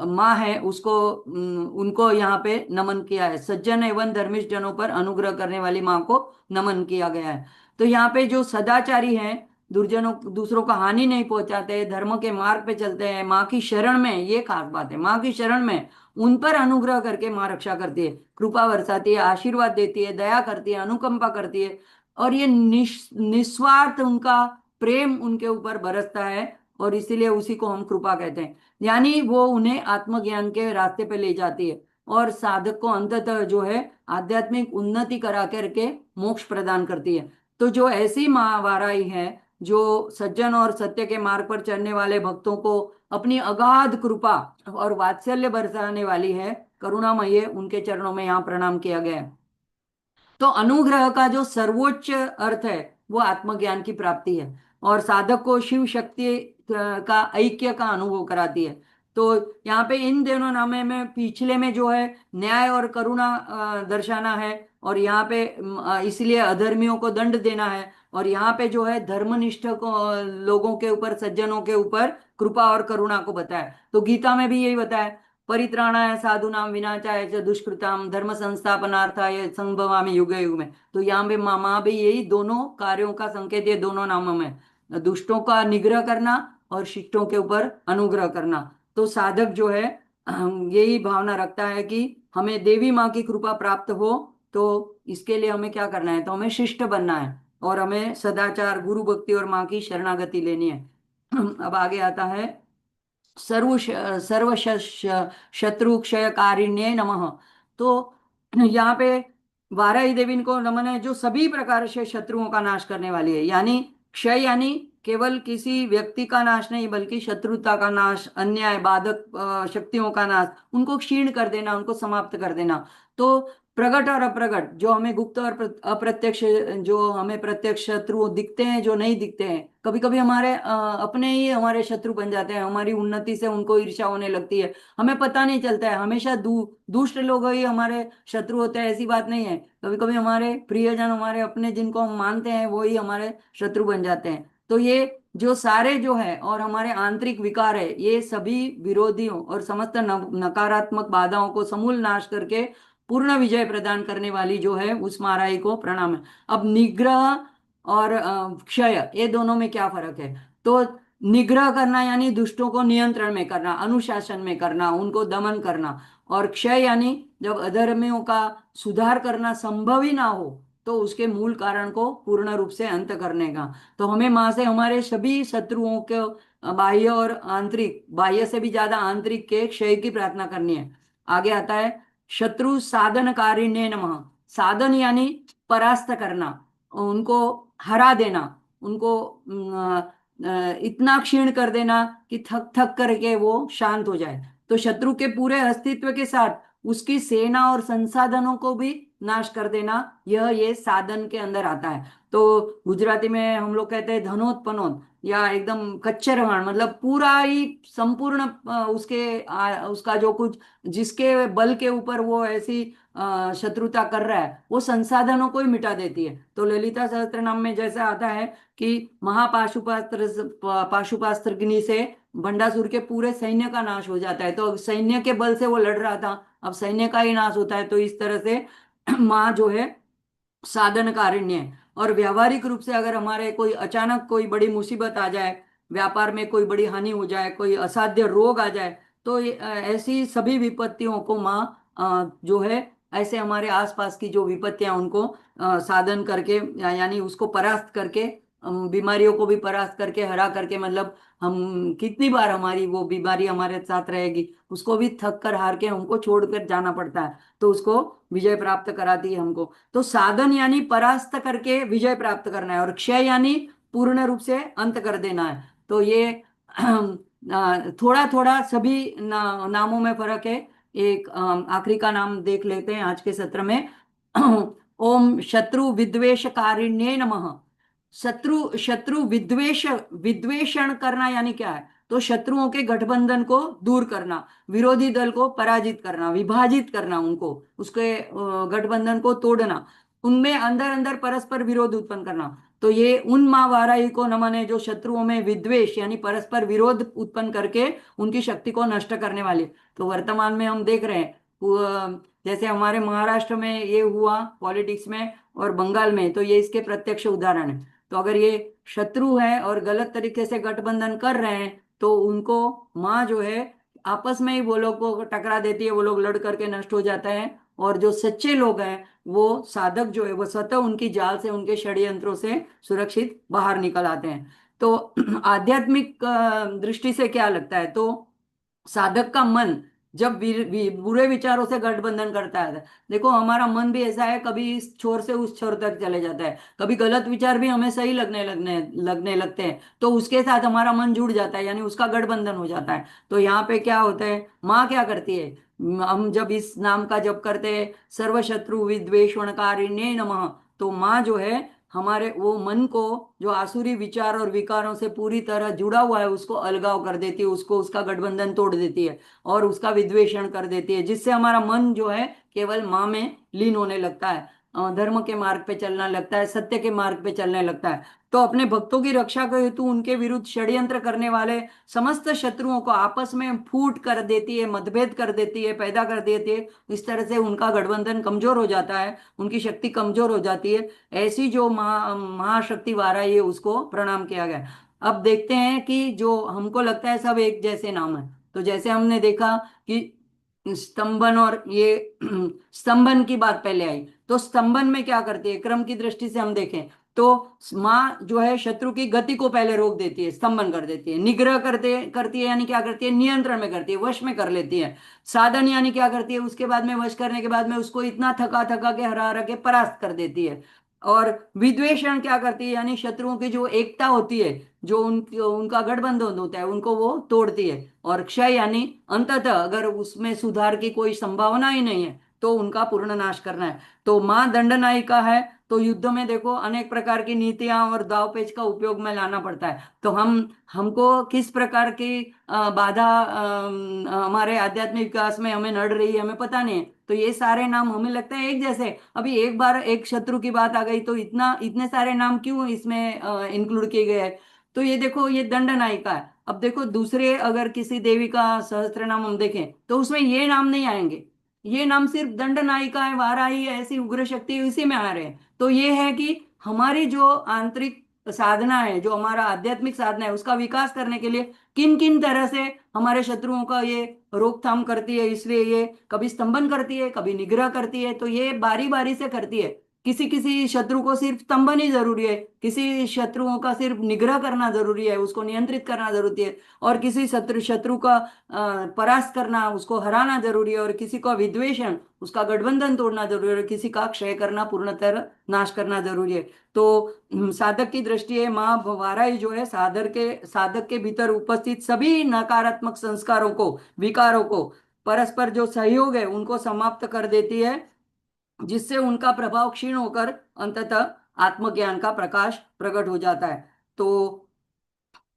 माँ है उसको, उनको यहाँ पे नमन किया है। सज्जन एवं धर्मिष्ठ जनों पर अनुग्रह करने वाली माँ को नमन किया गया है। तो यहाँ पे जो सदाचारी हैं, दुर्जनों, दूसरों को हानि नहीं पहुंचाते, धर्म के मार्ग पे चलते हैं, माँ की शरण में, ये खास बात है, माँ की शरण में उन पर अनुग्रह करके माँ रक्षा करती है, कृपा बरसाती है, आशीर्वाद देती है, दया करती है, अनुकंपा करती है। और ये निस्वार्थ उनका प्रेम उनके ऊपर बरसता है, और इसीलिए उसी को हम कृपा कहते हैं। यानी वो उन्हें आत्मज्ञान के रास्ते पे ले जाती है और साधक को अंततः जो है आध्यात्मिक उन्नति करा करके मोक्ष प्रदान करती है। तो जो ऐसी महावाराही है, जो सज्जन और सत्य के मार्ग पर चलने वाले भक्तों को अपनी अगाध कृपा और वात्सल्य बरसाने वाली है, करुणामयी है, उनके चरणों में यहाँ प्रणाम किया गया है। तो अनुग्रह का जो सर्वोच्च अर्थ है वो आत्मज्ञान की प्राप्ति है। और साधक को शिव शक्ति का ऐक्य का अनुभव कराती है। तो यहाँ पे इन दोनों नामे में पिछले में जो है न्याय और करुणा दर्शाना है, और यहाँ पे इसलिए अधर्मियों को दंड देना है, और यहाँ पे जो है धर्मनिष्ठ को लोगों के ऊपर, सज्जनों के ऊपर कृपा और करुणा को बताया। तो गीता में भी यही बताया, परित्राणाय साधुनाम विनाशाय च दुष्कृताम धर्म संस्थापनार्थाय संभवामि युगे युग में। तो यहाँ पे माँ भी यही दोनों कार्यों का संकेत ये दोनों नामों में, दुष्टों का निग्रह करना और शिष्टों के ऊपर अनुग्रह करना। तो साधक जो है यही भावना रखता है कि हमें देवी माँ की कृपा प्राप्त हो, तो इसके लिए हमें क्या करना है, तो हमें शिष्ट बनना है, और हमें सदाचार, गुरु भक्ति और माँ की शरणागति लेनी है। अब आगे आता है, सर्व सर्व शत्रु क्षयकारिण्ये नमः। तो यहाँ पे वाराही देवी को नमन है, जो सभी प्रकार से शत्रुओं का नाश करने वाली है। यानी क्षय यानी केवल किसी व्यक्ति का नाश नहीं, बल्कि शत्रुता का नाश, अन्याय बाधक शक्तियों का नाश, उनको क्षीण कर देना, उनको समाप्त कर देना। तो प्रकट और अप्रकट, जो हमें गुप्त और अप्रत्यक्ष, जो हमें प्रत्यक्ष शत्रु दिखते हैं, जो नहीं दिखते हैं, कभी कभी हमारे अपने ही हमारे शत्रु बन जाते हैं, हमारी उन्नति से उनको ईर्ष्या होने लगती है, हमें पता नहीं चलता है। हमेशा दुष्ट लोग ही हमारे शत्रु होते हैं ऐसी बात नहीं है, कभी कभी हमारे प्रियजन, हमारे अपने जिनको हम मानते हैं, वो ही हमारे शत्रु बन जाते हैं। तो ये जो सारे जो है और हमारे आंतरिक विकार है, ये सभी विरोधियों और समस्त नकारात्मक बाधाओं को समूल नाश करके पूर्ण विजय प्रदान करने वाली जो है उस महाराई को प्रणाम है। अब निग्रह और क्षय, ये दोनों में क्या फर्क है? तो निग्रह करना यानी दुष्टों को नियंत्रण में करना, अनुशासन में करना, उनको दमन करना, और क्षय यानी जब अधर्मियों का सुधार करना संभव ही ना हो, तो उसके मूल कारण को पूर्ण रूप से अंत करने का। तो हमें माँ से हमारे सभी शत्रुओं के बाह्य और आंतरिक, बाह्य से भी ज्यादा आंतरिक के क्षय की प्रार्थना करनी है। आगे आता है, शत्रु साधन कारिण्य नमः। साधन यानी परास्त करना, उनको हरा देना, उनको इतना क्षीण कर देना कि थक थक करके वो शांत हो जाए। तो शत्रु के पूरे अस्तित्व के साथ उसकी सेना और संसाधनों को भी नाश कर देना, यह ये साधन के अंदर आता है। तो गुजराती में हम लोग कहते हैं धनोत्पनोत, या एकदम कच्चे रवान, मतलब पूरा ही संपूर्ण उसका जो कुछ, जिसके बल के ऊपर वो ऐसी शत्रुता कर रहा है, वो संसाधनों को ही मिटा देती है। तो ललिता सहस्त्र नाम में जैसा आता है कि पाशुपास्त्रग्नि से भंडासुर के पूरे सैन्य का नाश हो जाता है, तो सैन्य के बल से वो लड़ रहा था, अब सैन्य का ही नाश होता है। तो इस तरह से माँ जो है साधन कारिण्य है। और व्यवहारिक रूप से अगर हमारे कोई अचानक कोई बड़ी मुसीबत आ जाए, व्यापार में कोई बड़ी हानि हो जाए, कोई असाध्य रोग आ जाए, तो ऐसी सभी विपत्तियों को माँ जो है, ऐसे हमारे आसपास की जो विपत्तियां उनको साधन करके, यानी उसको परास्त करके, बीमारियों को भी परास्त करके, हरा करके, मतलब हम कितनी बार हमारी वो बीमारी हमारे साथ रहेगी, उसको भी थक कर हार के हमको छोड़कर जाना पड़ता है, तो उसको विजय प्राप्त कराती है हमको। तो साधन यानी परास्त करके विजय प्राप्त करना है, और क्षय यानी पूर्ण रूप से अंत कर देना है। तो ये थोड़ा थोड़ा सभी नामों में फर्क है। एक आखिरी का नाम देख लेते हैं आज के सत्र में। ओम शत्रु विद्वेष कारिण्ये नमः। शत्रु शत्रु विद्वेष, विद्वेषण करना यानी क्या है? तो शत्रुओं के गठबंधन को दूर करना, विरोधी दल को पराजित करना, विभाजित करना, उनको उसके गठबंधन को तोड़ना, उनमें अंदर अंदर परस्पर विरोध उत्पन्न करना। तो ये उन माँ वाराही को नमन है जो शत्रुओं में विद्वेष यानी परस्पर विरोध उत्पन्न करके उनकी शक्ति को नष्ट करने वाली। तो वर्तमान में हम देख रहे हैं, जैसे हमारे महाराष्ट्र में ये हुआ पॉलिटिक्स में, और बंगाल में, तो ये इसके प्रत्यक्ष उदाहरण है। तो अगर ये शत्रु है और गलत तरीके से गठबंधन कर रहे हैं, तो उनको माँ जो है आपस में ही वो लोग को टकरा देती है, वो लोग लड़ करके नष्ट हो जाता है। और जो सच्चे लोग हैं, वो साधक जो है, वो स्वतः उनकी जाल से, उनके षड्यंत्रों से सुरक्षित बाहर निकल आते हैं। तो आध्यात्मिक दृष्टि से क्या लगता है? तो साधक का मन जब बुरे विचारों से गठबंधन करता है, देखो हमारा मन भी ऐसा है, कभी इस छोर से उस छोर तक चले जाता है, कभी गलत विचार भी हमें सही लगने लगने लगने लगते हैं, तो उसके साथ हमारा मन जुड़ जाता है, यानी उसका गठबंधन हो जाता है। तो यहाँ पे क्या होता है, माँ क्या करती है, हम जब इस नाम का जप करते हैं, सर्व शत्रु विद्वेषणकारिण्ये नमः, तो माँ जो है हमारे वो मन को, जो आसुरी विचार और विकारों से पूरी तरह जुड़ा हुआ है, उसको अलगाव कर देती है, उसको उसका गठबंधन तोड़ देती है और उसका विद्वेषण कर देती है, जिससे हमारा मन जो है केवल माँ में लीन होने लगता है, धर्म के मार्ग पे चलने लगता है, सत्य के मार्ग पे चलने लगता है। तो अपने भक्तों की रक्षा के हेतु उनके विरुद्ध षड्यंत्र करने वाले समस्त शत्रुओं को आपस में फूट कर देती है, मतभेद कर देती है, पैदा कर देती है। इस तरह से उनका गठबंधन कमजोर हो जाता है, उनकी शक्ति कमजोर हो जाती है। ऐसी जो महाशक्ति वाराही है, उसको प्रणाम किया गया। अब देखते हैं कि जो हमको लगता है सब एक जैसे नाम है, तो जैसे हमने देखा कि स्तंभन और ये स्तंभन की बात पहले आई, तो स्तंभन में क्या करती है, क्रम की दृष्टि से हम देखें तो माँ जो है शत्रु की गति को पहले रोक देती है, स्तंभन कर देती है। निग्रह करते करती है, यानी क्या करती है, नियंत्रण में करती है, वश में कर लेती है। साधन यानी क्या करती है, उसके बाद में वश करने के बाद में उसको इतना थका थका के हरा हरा के परास्त कर देती है। और विद्वेषण क्या करती है, यानी शत्रुओं की जो एकता होती है, जो उनका गठबंधन होता है, उनको वो तोड़ती है। और क्षय यानी अंततः अगर उसमें सुधार की कोई संभावना ही नहीं है तो उनका पूर्ण नाश करना है। तो माँ दंडनायिका है, तो युद्ध में देखो अनेक प्रकार की नीतियां और दावपेच का उपयोग में लाना पड़ता है। तो हमको किस प्रकार की बाधा हमारे आध्यात्मिक विकास में हमें नड़ रही है, हमें पता नहीं है। तो ये सारे नाम हमें लगता है एक जैसे, अभी एक बार एक शत्रु की बात आ गई तो इतना इतने सारे नाम क्यों इसमें इंक्लूड किए गए हैं। तो ये देखो, ये दंड नायिका है। अब देखो दूसरे अगर किसी देवी का सहस्त्र नाम हम देखें तो उसमें ये नाम नहीं आएंगे, ये नाम सिर्फ दंड नायिका है, वाराही है, ऐसी उग्र शक्ति है, इसी में आ रहे हैं। तो ये है कि हमारी जो आंतरिक साधना है, जो हमारा आध्यात्मिक साधना है, उसका विकास करने के लिए किन किन तरह से हमारे शत्रुओं का ये रोकथाम करती है। इसलिए ये कभी स्तंभन करती है, कभी निग्रह करती है, तो ये बारी बारी से करती है। किसी किसी शत्रु को सिर्फ स्तंभन ही जरूरी है, किसी शत्रुओं का सिर्फ निग्रह करना जरूरी है, उसको नियंत्रित करना जरूरी है, और किसी शत्रु शत्रु का परास्त करना, उसको हराना जरूरी है, और किसी का विद्वेषण, उसका गठबंधन तोड़ना जरूरी है, और किसी का क्षय करना, पूर्णतः नाश करना जरूरी है। तो साधक की दृष्टि है, माँ वाराही जो है साधक के भीतर उपस्थित सभी नकारात्मक संस्कारों को, विकारों को, परस्पर जो सहयोग है उनको समाप्त कर देती है, जिससे उनका प्रभाव क्षीण होकर अंततः आत्मज्ञान का प्रकाश प्रकट हो जाता है। तो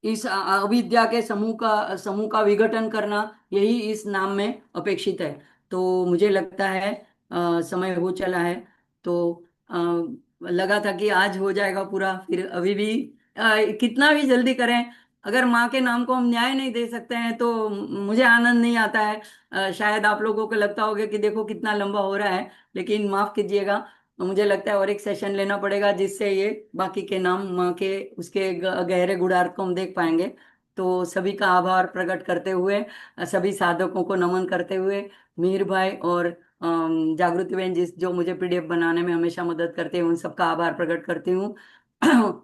इस अविद्या के समूह का विघटन करना, यही इस नाम में अपेक्षित है। तो मुझे लगता है समय हो चला है। तो अ, लगा था कि आज हो जाएगा पूरा, फिर अभी भी कितना भी जल्दी करें, अगर माँ के नाम को हम न्याय नहीं दे सकते हैं तो मुझे आनंद नहीं आता है। शायद आप लोगों को लगता होगा कि देखो कितना लंबा हो रहा है, लेकिन माफ कीजिएगा, मुझे लगता है और एक सेशन लेना पड़ेगा जिससे ये बाकी के नाम माँ के उसके गहरे गुणार्थ को हम देख पाएंगे। तो सभी का आभार प्रकट करते हुए, सभी साधकों को नमन करते हुए, मीर भाई और जागृति बहन जिस जो मुझे पीडीएफ बनाने में हमेशा मदद करते हैं, उन सबका आभार प्रकट करती हूँ।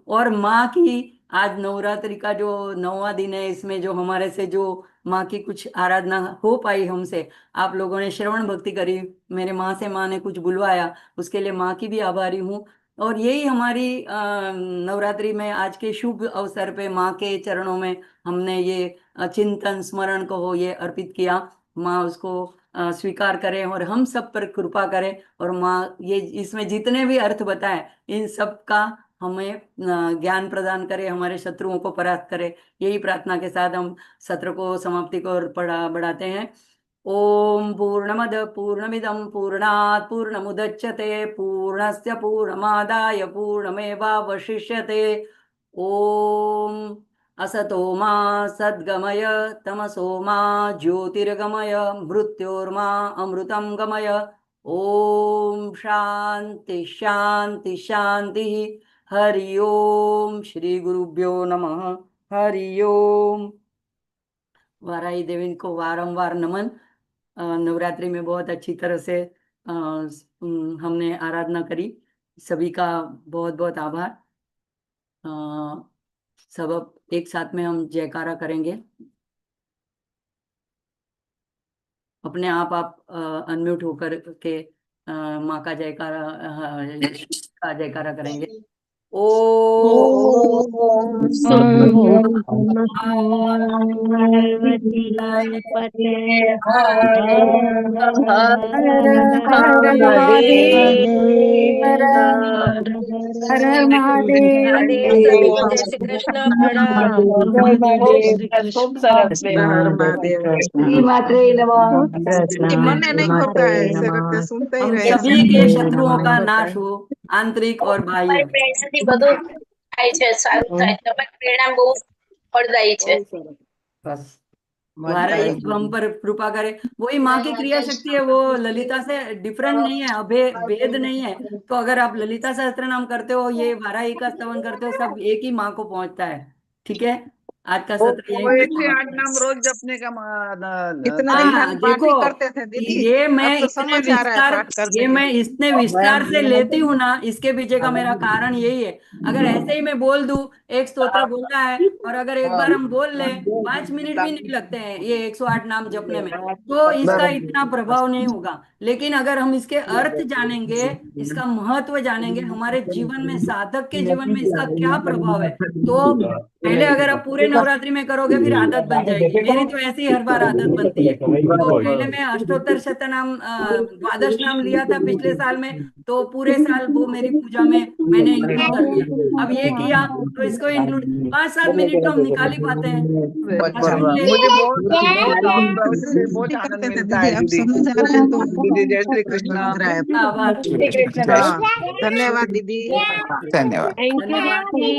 और माँ की आज नवरात्रि का जो 9वां दिन है, इसमें जो हमारे से जो माँ की कुछ आराधना हो पाई हमसे, आप लोगों ने श्रवण भक्ति करी, मेरे माँ से माँ ने कुछ बुलवाया, उसके लिए माँ की भी आभारी हूँ। और यही हमारी नवरात्रि में आज के शुभ अवसर पे माँ के चरणों में हमने ये चिंतन स्मरण को हो ये अर्पित किया। माँ उसको स्वीकार करें और हम सब पर कृपा करें, और माँ ये इसमें जितने भी अर्थ बताए इन सब का हमें ज्ञान प्रदान करे, हमारे शत्रुओं को परास्त करे। यही प्रार्थना के साथ हम सत्र को समाप्ति को ओर बढ़ाते हैं। ओम पूर्णमद पूर्णमिदं पूर्णात् पूर्णमुदच्यते पूर्णस्य पूर्णमादाय पूर्णमेवावशिष्यते। ओम असतो मा सद्गमय तमसो मा ज्योतिर्गमय मृत्योर्मा अमृतं गमय। ओम शांति शांति शांति। हरि ओम श्री गुरुभ्यो नमः। हरि ओम। वाराही देवी को वारंवार नमन। नवरात्रि में बहुत अच्छी तरह से हमने आराधना करी, सभी का बहुत बहुत आभार। अ, सब अब एक साथ में हम जयकारा करेंगे। अपने आप अनम्यूट होकर के माँ का जयकारा का जयकारा करेंगे। ओम ॐ नमः पार्वती पते हर हर हर हर महादेव हर हर हर महादेव सभी को महादेव। जय श्री कृष्ण प्रणाम। जय महादेव। खूब सारा प्रेम। हर महादेव। श्री मात्रे नमः। कि मन नहीं खुलता है, ऐसे लगता है सुनते ही हम रहे। सभी के शत्रुओं का नाश हो, आंतरिक और बाह्य। પ્રેરણાથી બધું થાય છે, સારું થાય છે, તમારી પ્રેરણા બહુ ફળદાયી છે। बहुत सारा। बस तुम्हारा ही सब हम पर कृपा करे। वही माँ की क्रिया शक्ति है, वो ललिता से डिफरेंट नहीं है, भेद नहीं है। तो अगर आप ललिता सहस्त्र नाम करते हो, ये वाराही का स्तवन करते हो, सब एक ही माँ को पहुंचता है। ठीक है, आज का वो सत्र यहीं वो पे 108 नाम रोज जपने का कितना दिन हाँ खाली पाठ देखो, ही करते थे दीदी। ये मैं अब तो इतने समझ आ रहा है विस्तार पाठ करने ये के। मैं इतने विस्तार से लेती हूँ ना, इसके पीछे का मेरा कारण यही है। अगर ऐसे ही मैं बोल दूं, एक स्तोत्र बोलना है, और अगर एक बार हम बोल लें, 5 मिनट भी नहीं लगते हैं ये 108 नाम जपने में, तो इसका इतना प्रभाव नहीं होगा। लेकिन अगर हम इसके अर्थ जानेंगे, इसका महत्व जानेंगे, हमारे जीवन में, साधक के जीवन में इसका क्या प्रभाव है, तो पहले अगर आप पूरे नवरात्रि में करोगे, फिर आदत बन जाएगी। मेरी तो ऐसी ही हर बार आदत बनती है। तो पहले मैं अष्टोत्तर शतनाम द्वादश नाम लिया था पिछले साल में, तो पूरे साल वो मेरी पूजा में मैंने इंक्लूड कर लिया। अब ये किया तो इसको इंक्लूड, 5-7 मिनट तो हम निकाल ही पाते हैं। अच्छा, इसलिए मुझे बहुत बहुत बहुत आनंद मिलता है अब दीदी। समझ आ रहा है तो दीदी जय श्री कृष्ण। लग रहा है। आभार। हाँ, धन्यवाद दीदी। धन्यवाद। थैंक यू धन्यवाद। दीदी।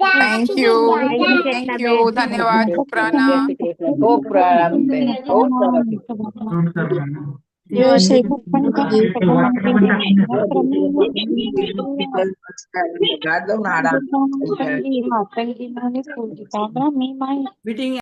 Thank you. Thank you thank Chetna you, बहन। धन्यवाद, जय प्रणाम। श्री कृष्ण। खूब प्रणाम बहन, खूब सारा जो श्री कृष्ण का गार्डन आड़ा। मीटिंग